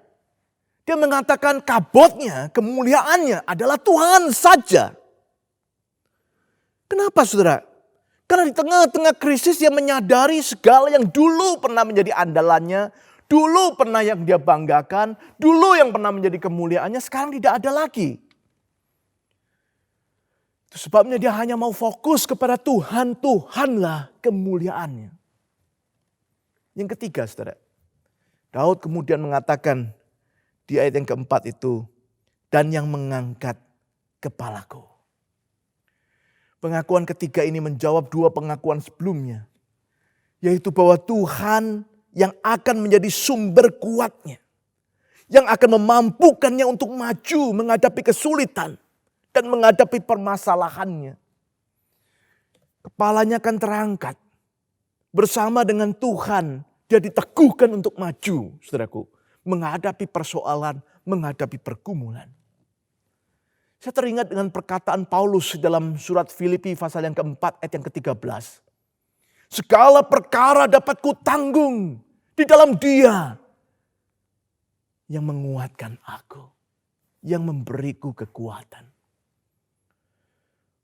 dia mengatakan kabotnya, kemuliaannya adalah Tuhan saja. Kenapa saudara? Karena di tengah-tengah krisis dia menyadari segala yang dulu pernah menjadi andalannya, dulu pernah yang dia banggakan, dulu yang pernah menjadi kemuliaannya, sekarang tidak ada lagi. Itu sebabnya dia hanya mau fokus kepada Tuhan, Tuhanlah kemuliaannya. Yang ketiga, saudara, Daud kemudian mengatakan di ayat yang keempat itu, dan yang mengangkat kepalaku. Pengakuan ketiga ini menjawab dua pengakuan sebelumnya, yaitu bahwa Tuhan yang akan menjadi sumber kuatnya, yang akan memampukannya untuk maju menghadapi kesulitan dan menghadapi permasalahannya. Kepalanya akan terangkat. Bersama dengan Tuhan, dia diteguhkan untuk maju, saudaraku. Menghadapi persoalan, menghadapi pergumulan. Saya teringat dengan perkataan Paulus dalam surat Filipi pasal yang keempat ayat yang ke-13. Segala perkara dapat kutanggung di dalam Dia yang menguatkan aku, yang memberiku kekuatan.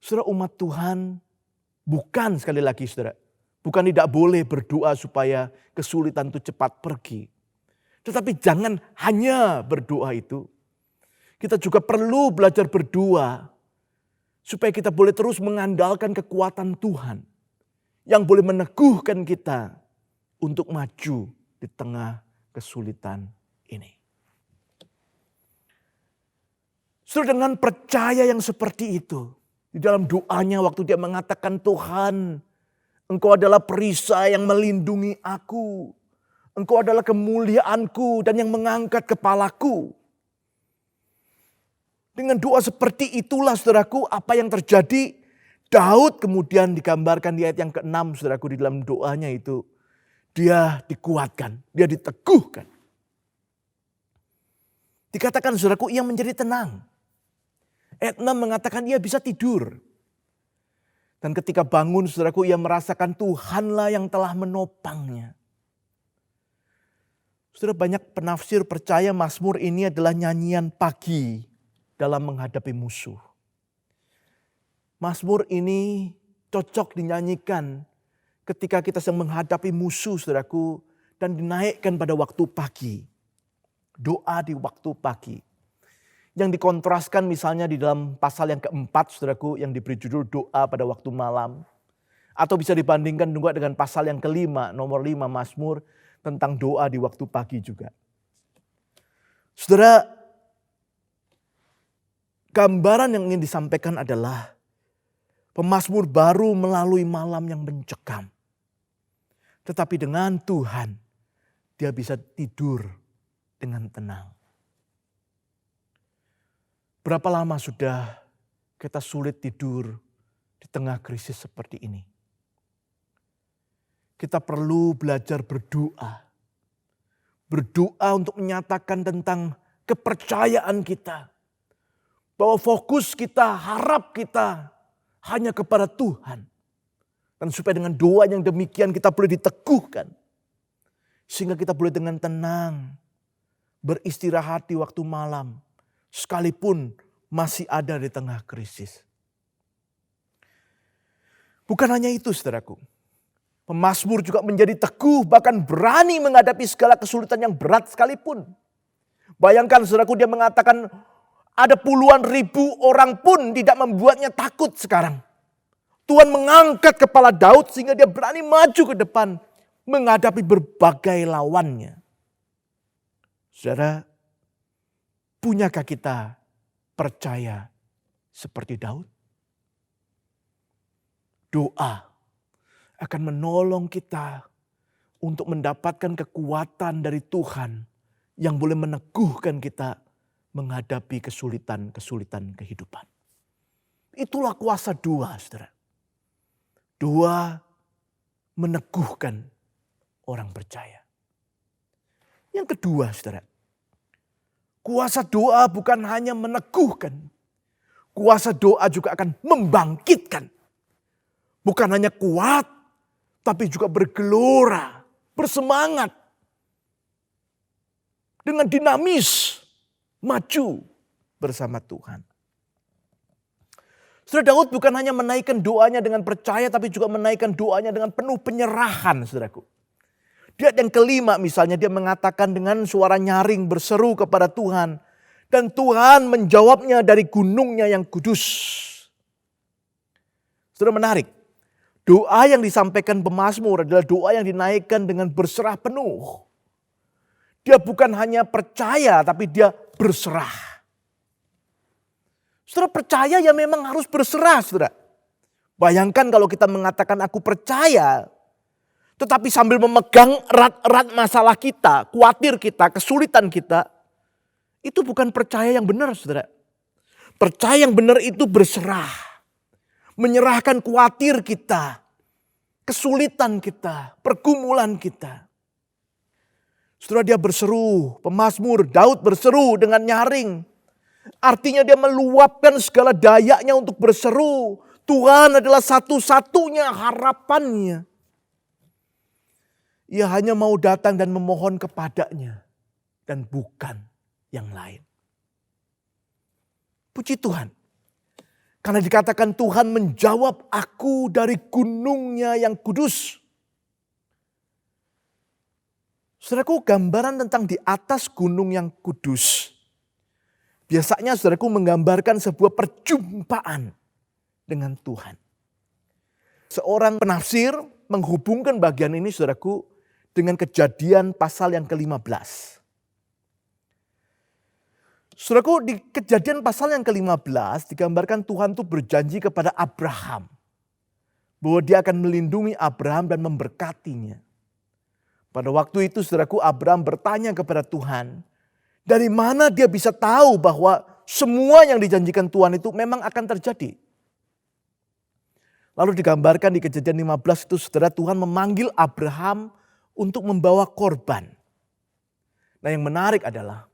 Saudara, umat Tuhan bukan, sekali lagi saudara, bukan tidak boleh berdoa supaya kesulitan itu cepat pergi. Tetapi jangan hanya berdoa itu. Kita juga perlu belajar berdoa supaya kita boleh terus mengandalkan kekuatan Tuhan yang boleh meneguhkan kita untuk maju di tengah kesulitan ini. Saudara, dengan percaya yang seperti itu, di dalam doanya waktu dia mengatakan, Tuhan, Engkau adalah perisai yang melindungi aku. Engkau adalah kemuliaanku dan yang mengangkat kepalaku. Dengan doa seperti itulah saudaraku, apa yang terjadi, Daud kemudian digambarkan di ayat yang ke-6 saudaraku, di dalam doanya itu. Dia dikuatkan, dia diteguhkan. Dikatakan saudaraku, ia menjadi tenang. Ayat 6 mengatakan ia bisa tidur. Dan ketika bangun saudaraku, ia merasakan Tuhanlah yang telah menopangnya. Saudara, banyak penafsir percaya Mazmur ini adalah nyanyian pagi dalam menghadapi musuh. Mazmur ini cocok dinyanyikan ketika kita sedang menghadapi musuh saudaraku, dan dinaikkan pada waktu pagi. Doa di waktu pagi. Yang dikontraskan misalnya di dalam pasal yang keempat saudaraku, yang diberi judul doa pada waktu malam. Atau bisa dibandingkan juga dengan pasal yang kelima, nomor 5 Mazmur, tentang doa di waktu pagi juga. Saudara, gambaran yang ingin disampaikan adalah pemazmur baru melalui malam yang mencekam. Tetapi dengan Tuhan, dia bisa tidur dengan tenang. Berapa lama sudah kita sulit tidur di tengah krisis seperti ini? Kita perlu belajar berdoa. Berdoa untuk menyatakan tentang kepercayaan kita. Bahwa fokus kita, harap kita hanya kepada Tuhan. Dan supaya dengan doa yang demikian kita boleh diteguhkan. Sehingga kita boleh dengan tenang beristirahat di waktu malam. Sekalipun masih ada di tengah krisis. Bukan hanya itu saudaraku. Pemazmur juga menjadi teguh, bahkan berani menghadapi segala kesulitan yang berat sekalipun. Bayangkan saudaraku, dia mengatakan ada puluhan ribu orang pun tidak membuatnya takut sekarang. Tuhan mengangkat kepala Daud sehingga dia berani maju ke depan menghadapi berbagai lawannya. Saudara, punyakah kita percaya seperti Daud? Doa akan menolong kita untuk mendapatkan kekuatan dari Tuhan yang boleh meneguhkan kita menghadapi kesulitan-kesulitan kehidupan. Itulah kuasa doa, saudara. Doa meneguhkan orang percaya. Yang kedua, saudara. Kuasa doa bukan hanya meneguhkan. Kuasa doa juga akan membangkitkan. Bukan hanya kuat, tapi juga bergelora, bersemangat. Dengan dinamis, maju bersama Tuhan. Saudara, Daud bukan hanya menaikkan doanya dengan percaya, tapi juga menaikkan doanya dengan penuh penyerahan, saudaraku. Di ayat yang kelima misalnya, dia mengatakan dengan suara nyaring berseru kepada Tuhan. Dan Tuhan menjawabnya dari gunungnya yang kudus. Saudara, menarik. Doa yang disampaikan pemazmur adalah doa yang dinaikkan dengan berserah penuh. Dia bukan hanya percaya, tapi dia berserah. Saudara, percaya ya memang harus berserah, saudara. Bayangkan kalau kita mengatakan aku percaya, tetapi sambil memegang erat-erat masalah kita, khawatir kita, kesulitan kita, itu bukan percaya yang benar, saudara. Percaya yang benar itu berserah. Menyerahkan khawatir kita, kesulitan kita, pergumulan kita. Saudara, dia berseru, pemazmur Daud berseru dengan nyaring. Artinya dia meluapkan segala dayanya untuk berseru. Tuhan adalah satu-satunya harapannya. Ia hanya mau datang dan memohon kepadanya dan bukan yang lain. Puji Tuhan. Karena dikatakan Tuhan menjawab aku dari gunungnya yang kudus. Saudaraku, gambaran tentang di atas gunung yang kudus. Biasanya saudaraku menggambarkan sebuah perjumpaan dengan Tuhan. Seorang penafsir menghubungkan bagian ini saudaraku dengan Kejadian pasal yang ke-15. Saudaraku, di Kejadian pasal yang ke-15 digambarkan Tuhan itu berjanji kepada Abraham. Bahwa dia akan melindungi Abraham dan memberkatinya. Pada waktu itu saudaraku, Abraham bertanya kepada Tuhan. Dari mana dia bisa tahu bahwa semua yang dijanjikan Tuhan itu memang akan terjadi. Lalu digambarkan di Kejadian 15 itu saudara, Tuhan memanggil Abraham untuk membawa korban. Nah, yang menarik adalah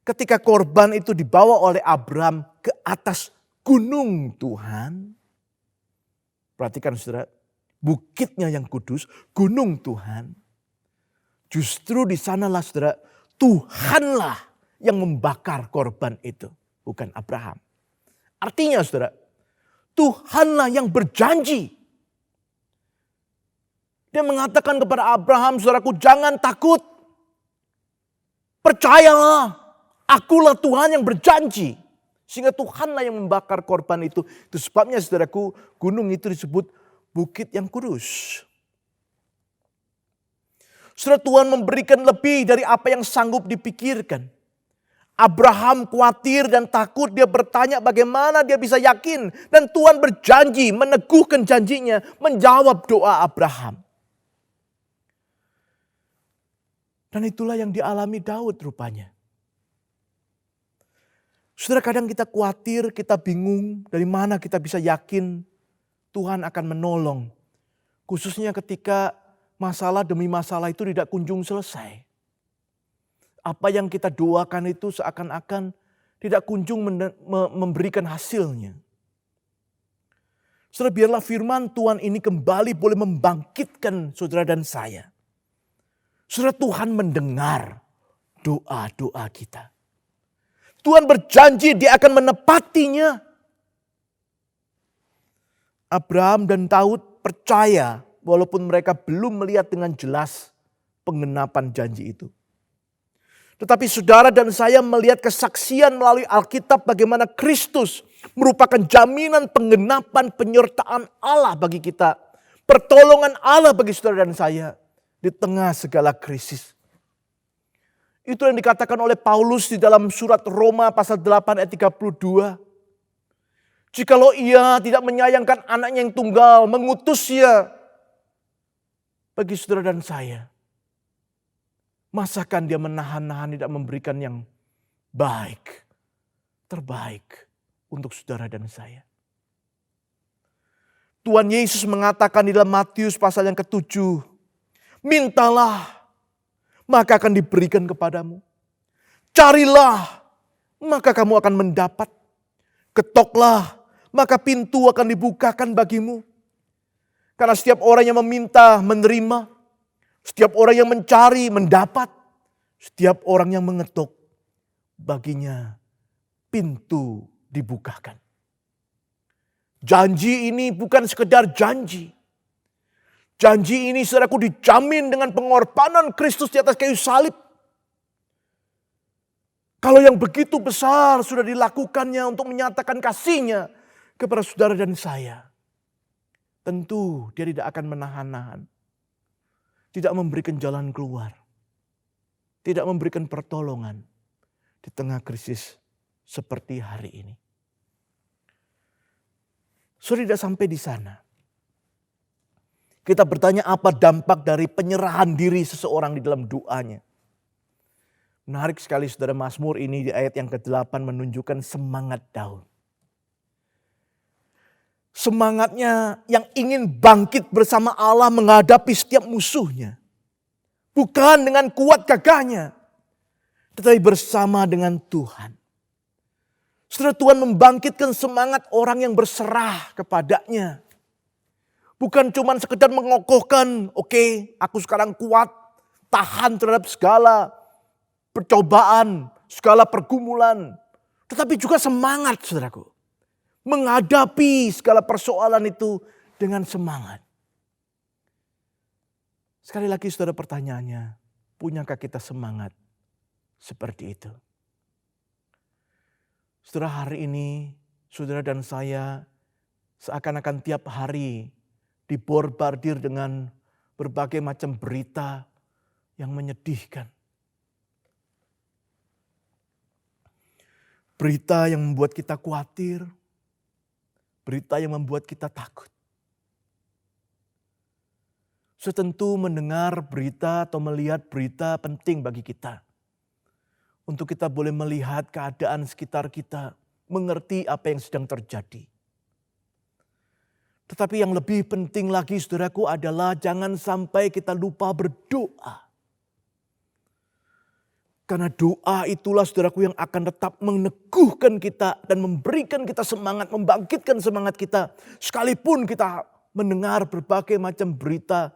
ketika korban itu dibawa oleh Abraham ke atas gunung Tuhan. Perhatikan saudara, bukitnya yang kudus, gunung Tuhan. Justru di sanalah saudara, Tuhanlah yang membakar korban itu. Bukan Abraham. Artinya saudara, Tuhanlah yang berjanji. Dia mengatakan kepada Abraham, saudaraku, jangan takut. Percayalah. Akulah Tuhan yang berjanji. Sehingga Tuhanlah yang membakar korban itu. Itu sebabnya saudaraku, gunung itu disebut bukit yang kudus. Saudara, Tuhan memberikan lebih dari apa yang sanggup dipikirkan. Abraham khawatir dan takut, dia bertanya bagaimana dia bisa yakin. Dan Tuhan berjanji, meneguhkan janjinya, menjawab doa Abraham. Dan itulah yang dialami Daud rupanya. Saudara, kadang kita khawatir, kita bingung dari mana kita bisa yakin Tuhan akan menolong. Khususnya ketika masalah demi masalah itu tidak kunjung selesai. Apa yang kita doakan itu seakan-akan tidak kunjung memberikan hasilnya. Saudara, biarlah firman Tuhan ini kembali boleh membangkitkan saudara dan saya. Saudara, Tuhan mendengar doa-doa kita. Tuhan berjanji dia akan menepatinya. Abraham dan Daud percaya walaupun mereka belum melihat dengan jelas penggenapan janji itu. Tetapi saudara dan saya melihat kesaksian melalui Alkitab bagaimana Kristus merupakan jaminan penggenapan penyertaan Allah bagi kita. Pertolongan Allah bagi saudara dan saya di tengah segala krisis. Itu yang dikatakan oleh Paulus di dalam surat Roma pasal 8 ayat 32. Jikalau ia tidak menyayangkan anaknya yang tunggal, mengutusnya bagi saudara dan saya. Masakan dia menahan-nahan tidak memberikan yang baik, terbaik untuk saudara dan saya. Tuhan Yesus mengatakan di dalam Matius pasal yang ke-7. Mintalah, maka akan diberikan kepadamu. Carilah, maka kamu akan mendapat. Ketoklah, maka pintu akan dibukakan bagimu. Karena setiap orang yang meminta, menerima. Setiap orang yang mencari, mendapat. Setiap orang yang mengetuk, baginya pintu dibukakan. Janji ini bukan sekedar janji. Janji ini saudaraku dijamin dengan pengorbanan Kristus di atas kayu salib. Kalau yang begitu besar sudah dilakukannya untuk menyatakan kasihnya kepada saudara dan saya. tentu dia tidak akan menahan-nahan. Tidak memberikan jalan keluar. Tidak memberikan pertolongan di tengah krisis seperti hari ini. Sudah tidak sampai di sana. Kita bertanya apa dampak dari penyerahan diri seseorang di dalam doanya. Menarik sekali saudara, Mazmur ini di ayat yang ke-8 menunjukkan semangat Daud. Semangatnya yang ingin bangkit bersama Allah menghadapi setiap musuhnya. Bukan dengan kuat gagahnya, tetapi bersama dengan Tuhan. Saudara, Tuhan membangkitkan semangat orang yang berserah kepadanya. Bukan cuma sekedar mengokohkan, oke, aku sekarang kuat, tahan terhadap segala percobaan, segala pergumulan. Tetapi juga semangat, saudaraku. Menghadapi segala persoalan itu dengan semangat. Sekali lagi saudara, pertanyaannya, punyakah kita semangat seperti itu? Saudara, hari ini saudara dan saya seakan-akan tiap hari dibombardir dengan berbagai macam berita yang menyedihkan. Berita yang membuat kita khawatir, berita yang membuat kita takut. Tentu mendengar berita atau melihat berita penting bagi kita. Untuk kita boleh melihat keadaan sekitar kita, mengerti apa yang sedang terjadi. Tetapi yang lebih penting lagi saudaraku adalah jangan sampai kita lupa berdoa. Karena doa itulah saudaraku yang akan tetap meneguhkan kita dan memberikan kita semangat, membangkitkan semangat kita. Sekalipun kita mendengar berbagai macam berita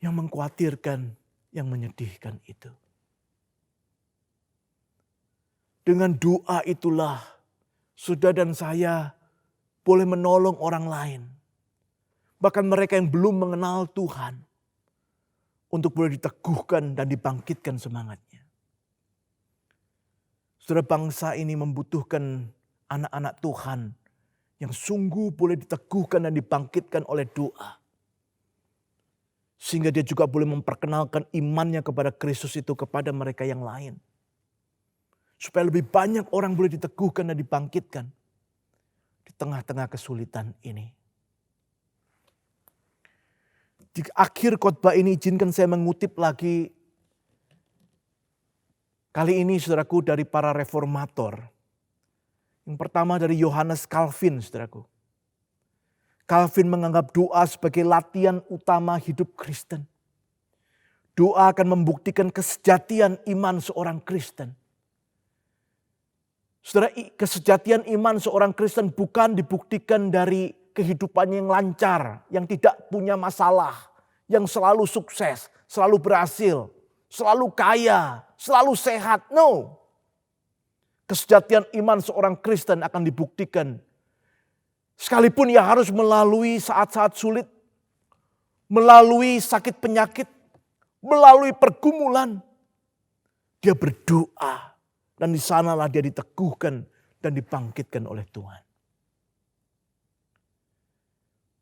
yang mengkhawatirkan, yang menyedihkan itu. Dengan doa itulah saudara dan saya boleh menolong orang lain. Bahkan mereka yang belum mengenal Tuhan. Untuk boleh diteguhkan dan dibangkitkan semangatnya. Saudara, bangsa ini membutuhkan anak-anak Tuhan yang sungguh boleh diteguhkan dan dibangkitkan oleh doa. Sehingga dia juga boleh memperkenalkan imannya kepada Kristus itu kepada mereka yang lain. Supaya lebih banyak orang boleh diteguhkan dan dibangkitkan di tengah-tengah kesulitan ini. Di akhir khotbah ini izinkan saya mengutip lagi. Kali ini saudaraku dari para reformator. Yang pertama dari Johannes Calvin saudaraku. Calvin menganggap doa sebagai latihan utama hidup Kristen. Doa akan membuktikan kesejatian iman seorang Kristen. Saudara, kesejatian iman seorang Kristen bukan dibuktikan dari kehidupannya yang lancar, yang tidak punya masalah, yang selalu sukses, selalu berhasil, selalu kaya, selalu sehat. No. Kesejatian iman seorang Kristen akan dibuktikan sekalipun ia harus melalui saat-saat sulit, melalui sakit penyakit, melalui pergumulan. Dia berdoa dan di sanalah dia diteguhkan dan dibangkitkan oleh Tuhan.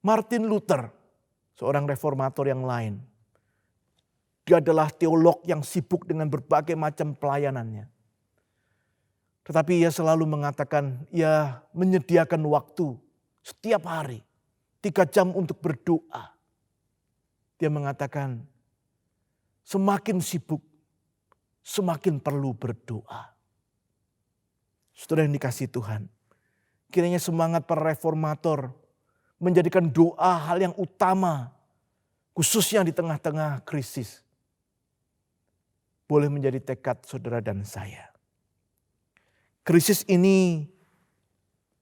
Martin Luther, seorang reformator yang lain. Dia adalah teolog yang sibuk dengan berbagai macam pelayanannya. Tetapi ia selalu mengatakan, ia menyediakan waktu setiap hari 3 jam untuk berdoa. Dia mengatakan, semakin sibuk, semakin perlu berdoa. Saudara yang dikasihi Tuhan, kiranya semangat para reformator menjadikan doa hal yang utama, khususnya di tengah-tengah krisis, boleh menjadi tekad saudara dan saya. Krisis ini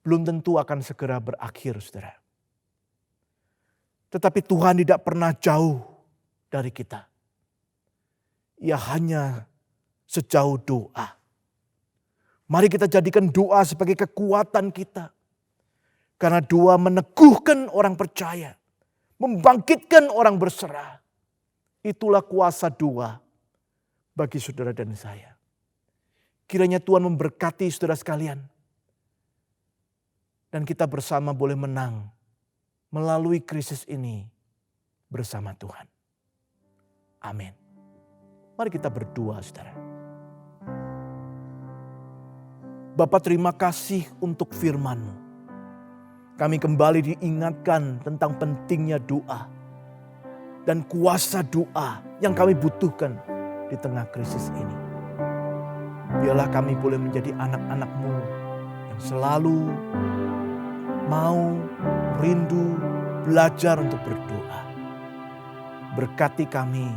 belum tentu akan segera berakhir, saudara. Tetapi Tuhan tidak pernah jauh dari kita. Ia hanya sejauh doa. Mari kita jadikan doa sebagai kekuatan kita. Karena doa meneguhkan orang percaya. Membangkitkan orang berserah. Itulah kuasa doa bagi saudara dan saya. Kiranya Tuhan memberkati saudara sekalian. Dan kita bersama boleh menang melalui krisis ini bersama Tuhan. Amin. Mari kita berdoa, saudara. Bapa, terima kasih untuk firman-Mu. Kami kembali diingatkan tentang pentingnya doa dan kuasa doa yang kami butuhkan di tengah krisis ini. Biarlah kami boleh menjadi anak-anak-Mu yang selalu mau, rindu, belajar untuk berdoa. Berkati kami,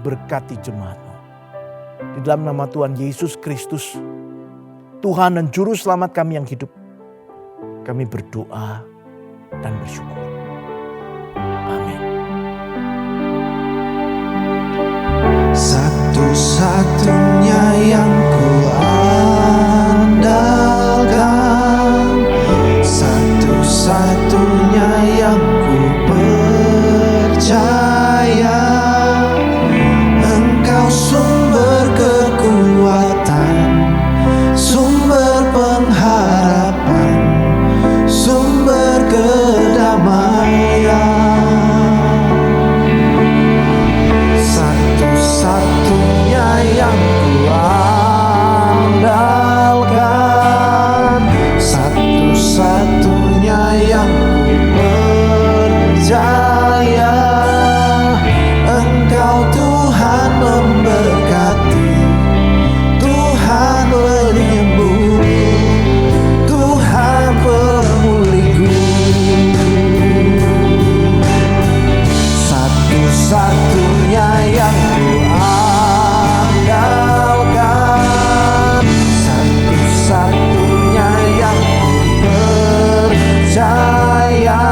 berkati jemaat-Mu. Di dalam nama Tuhan Yesus Kristus, Tuhan dan Juru Selamat kami yang hidup, kami berdoa dan bersyukur. Amin. Satu-satunya yang ku andalkan, satu-satunya yang ku percaya, Engkau sumber kekuatan, sumber pengharapan, sumber kedamaian. Satu-satunya yang ku andalkan, satu-satunya yang ku percaya, Engkau Tuhan memberkati, Tuhan penyembuh, Tuhan pemulihku. Satu-satunya yang ku andalkan, satu-satunya yang ku percaya,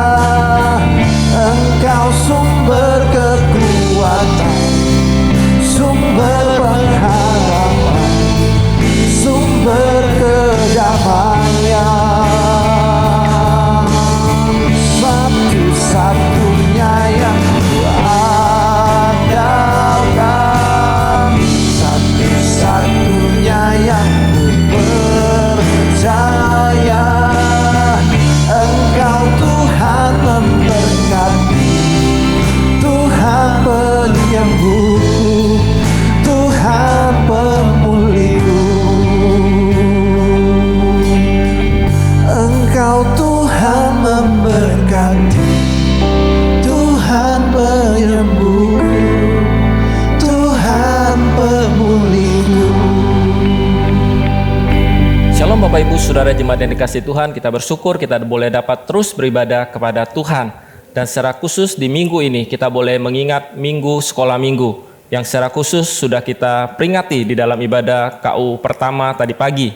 Engkau sumber kekuatan, sumber pengharapan, sumber kedamaian. Satu-satunya yang ku andalkan, satu-satunya yang ku percaya, Engkau Tuhan memberkati, Tuhan penyembuh, Tuhan pemulihku. Engkau Tuhan memberkati, Tuhan penyembuh, Tuhan pemulihku. Shalom Bapak Ibu Saudara jemaat yang dikasihi Tuhan, kita bersyukur kita boleh dapat terus beribadah kepada Tuhan. Dan secara khusus di minggu ini kita boleh mengingat minggu sekolah minggu yang secara khusus sudah kita peringati di dalam ibadah KU pertama tadi pagi.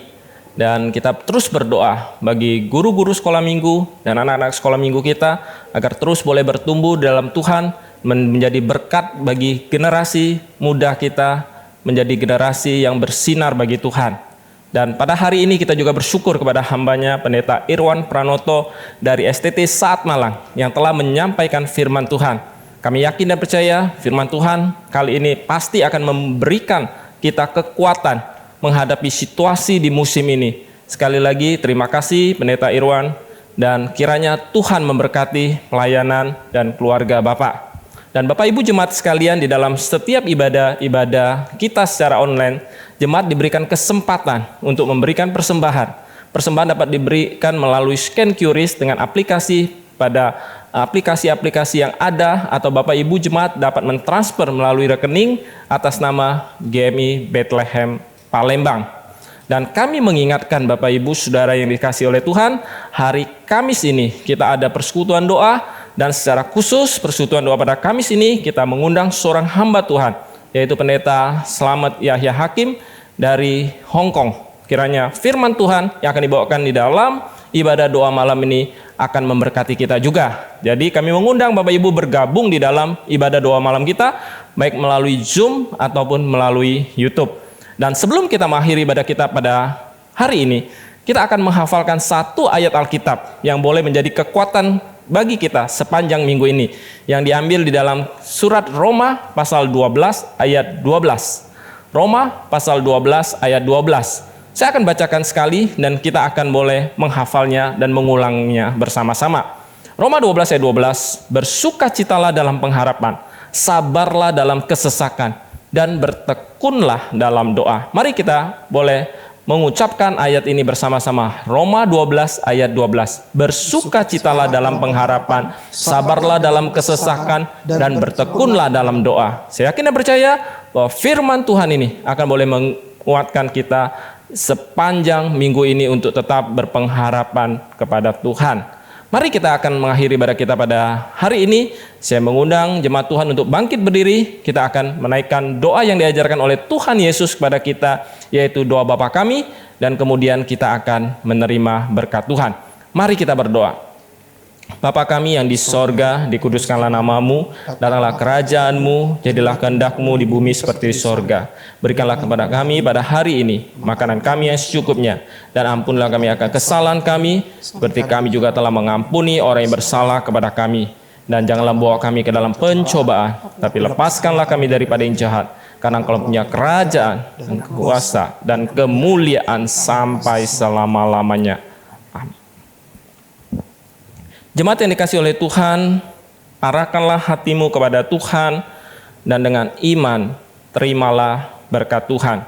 Dan kita terus berdoa bagi guru-guru sekolah minggu dan anak-anak sekolah minggu kita agar terus boleh bertumbuh dalam Tuhan, menjadi berkat bagi generasi muda kita, menjadi generasi yang bersinar bagi Tuhan. Dan pada hari ini kita juga bersyukur kepada hambanya Pendeta Irwan Pranoto dari STT Saat Malang yang telah menyampaikan firman Tuhan. Kami yakin dan percaya firman Tuhan kali ini pasti akan memberikan kita kekuatan menghadapi situasi di musim ini. Sekali lagi terima kasih Pendeta Irwan, dan kiranya Tuhan memberkati pelayanan dan keluarga Bapak. Dan Bapak Ibu jemaat sekalian, di dalam setiap ibadah kita secara online, jemaat diberikan kesempatan untuk memberikan persembahan. Persembahan dapat diberikan melalui scan QRIS dengan aplikasi pada aplikasi-aplikasi yang ada, atau Bapak Ibu jemaat dapat mentransfer melalui rekening atas nama GMI Bethlehem Palembang. Dan kami mengingatkan Bapak Ibu Saudara yang dikasihi oleh Tuhan, hari Kamis ini kita ada persekutuan doa, dan secara khusus persekutuan doa pada Kamis ini kita mengundang seorang hamba Tuhan, yaitu Pendeta Slamet Yahya Hakim dari Hong Kong. Kiranya firman Tuhan yang akan dibawakan di dalam ibadah doa malam ini akan memberkati kita juga. Jadi kami mengundang Bapak Ibu bergabung di dalam ibadah doa malam kita, baik melalui Zoom ataupun melalui YouTube. Dan sebelum kita mengakhiri ibadah kita pada hari ini, kita akan menghafalkan satu ayat Alkitab yang boleh menjadi kekuatan bagi kita sepanjang minggu ini, yang diambil di dalam surat Roma pasal 12 ayat 12. Roma pasal 12 ayat 12. Saya akan bacakan sekali dan kita akan boleh menghafalnya dan mengulangnya bersama-sama. Roma 12 ayat 12, bersukacitalah dalam pengharapan, sabarlah dalam kesesakan, dan bertekunlah dalam doa. Mari kita boleh mengucapkan ayat ini bersama-sama. Roma 12 ayat 12, bersukacitalah dalam pengharapan, sabarlah dalam kesesakan, dan bertekunlah dalam doa. Saya yakin dan percaya bahwa firman Tuhan ini akan boleh menguatkan kita sepanjang minggu ini untuk tetap berpengharapan kepada Tuhan. Mari kita akan mengakhiri ibadah kita pada hari ini. Saya mengundang jemaat Tuhan untuk bangkit berdiri. Kita akan menaikkan doa yang diajarkan oleh Tuhan Yesus kepada kita, yaitu doa Bapa kami, dan kemudian kita akan menerima berkat Tuhan. Mari kita berdoa. Bapa kami yang di sorga, dikuduskanlah namamu, datanglah kerajaanmu, jadilah kehendak-mu di bumi seperti di sorga. Berikanlah kepada kami pada hari ini makanan kami yang secukupnya, dan ampunilah kami akan kesalahan kami, seperti kami juga telah mengampuni orang yang bersalah kepada kami. Dan janganlah bawa kami ke dalam pencobaan, tapi lepaskanlah kami daripada yang jahat, karena Engkau punya kerajaan dan kuasa dan kemuliaan sampai selama-lamanya. Amin. Jemaat yang dikasihi oleh Tuhan, arahkanlah hatimu kepada Tuhan, dan dengan iman terimalah berkat Tuhan.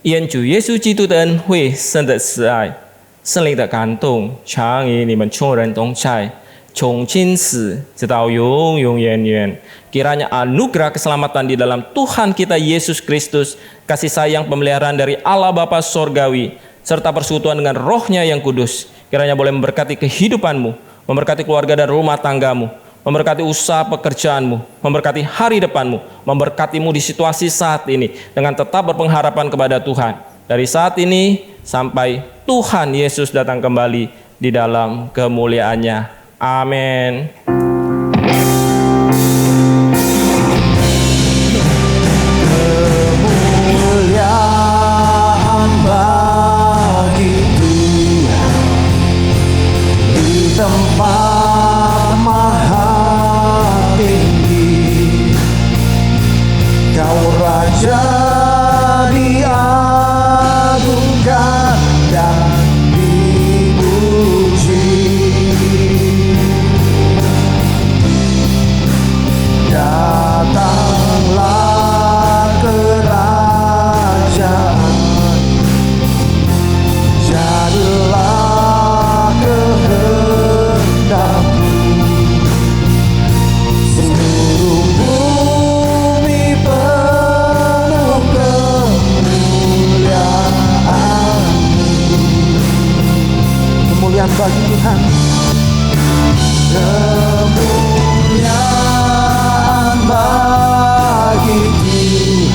愿主耶稣基督的恩惠、神的慈爱、圣灵的感动，常与你们众人同在，从今时直到永永远远。Kiranya anugerah keselamatan di dalam Tuhan kita Yesus Kristus, kasih sayang pemeliharaan dari Allah Bapa Sorgawi, serta persekutuan dengan Roh-Nya yang kudus, kiranya boleh memberkati kehidupanmu, memberkati keluarga dan rumah tanggamu, memberkati usaha pekerjaanmu, memberkati hari depanmu, memberkatimu di situasi saat ini, dengan tetap berpengharapan kepada Tuhan. Dari saat ini sampai Tuhan Yesus datang kembali di dalam kemuliaannya. Amin. Kemuliaan bagi Tuhan di tempat maha tinggi. Kau Raja diagungkan dan dipuji. Datanglah kerajaan, jadilah kehendak-Mu. Seluruh bumi penuh kemuliaan-Mu. Kemuliaan bagi Tuhan. Kemuliaan bagi Tuhan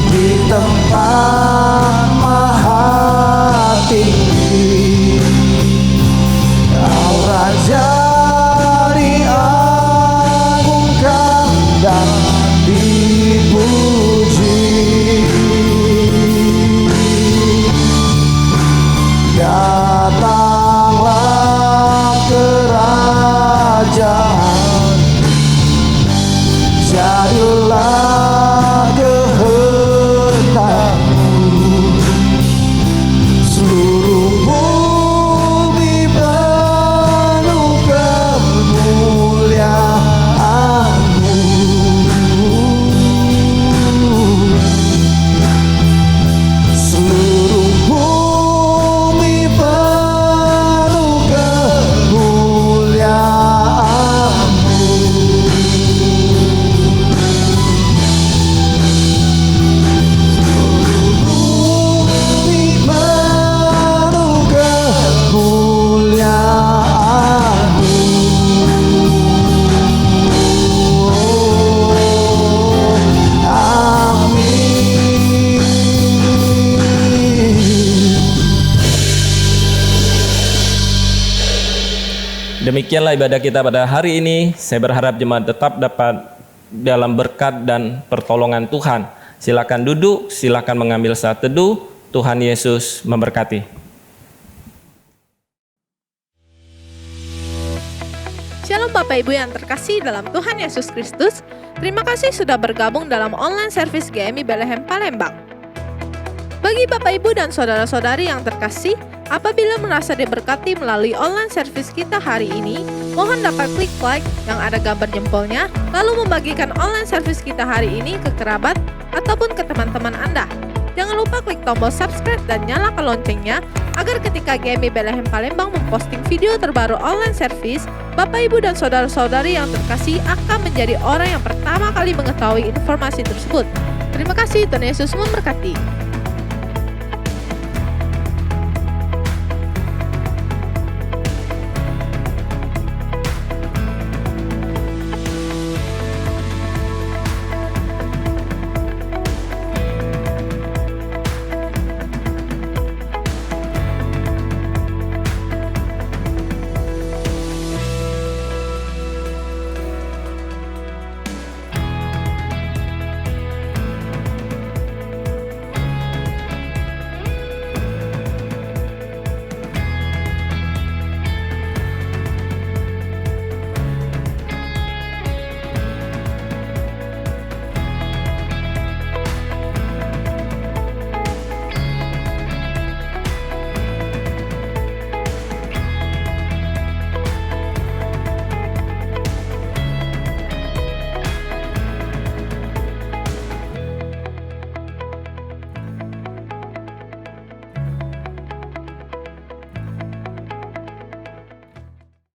di tempat maha tinggi. Kau Raja diagungkan dan dipuji. Datanglah kerajaan, jadilah kehendak-Mu. Seluruh bumi penuh kemuliaan-Mu. Seluruh bumi penuh kemuliaan-Mu. Bumi penuh kemuliaan-Mu. Amin. Demikianlah ibadah kita pada hari ini. Saya berharap jemaat tetap dapat dalam berkat dan pertolongan Tuhan. Silakan duduk, silakan mengambil saat teduh. Tuhan Yesus memberkati. Shalom Bapak Ibu yang terkasih dalam Tuhan Yesus Kristus. Terima kasih sudah bergabung dalam online service GMI Bethlehem Palembang. Bagi Bapak Ibu dan saudara-saudari yang terkasih, Apabila merasa diberkati melalui online service kita hari ini, mohon dapat klik like yang ada gambar jempolnya, lalu membagikan online service kita hari ini ke kerabat ataupun ke teman-teman Anda. Jangan lupa klik tombol subscribe dan nyalakan loncengnya, agar ketika GMI Bethlehem Palembang memposting video terbaru online service, Bapak, Ibu, dan saudara-saudari yang terkasih akan menjadi orang yang pertama kali mengetahui informasi tersebut. Terima kasih, Tuhan Yesus memberkati.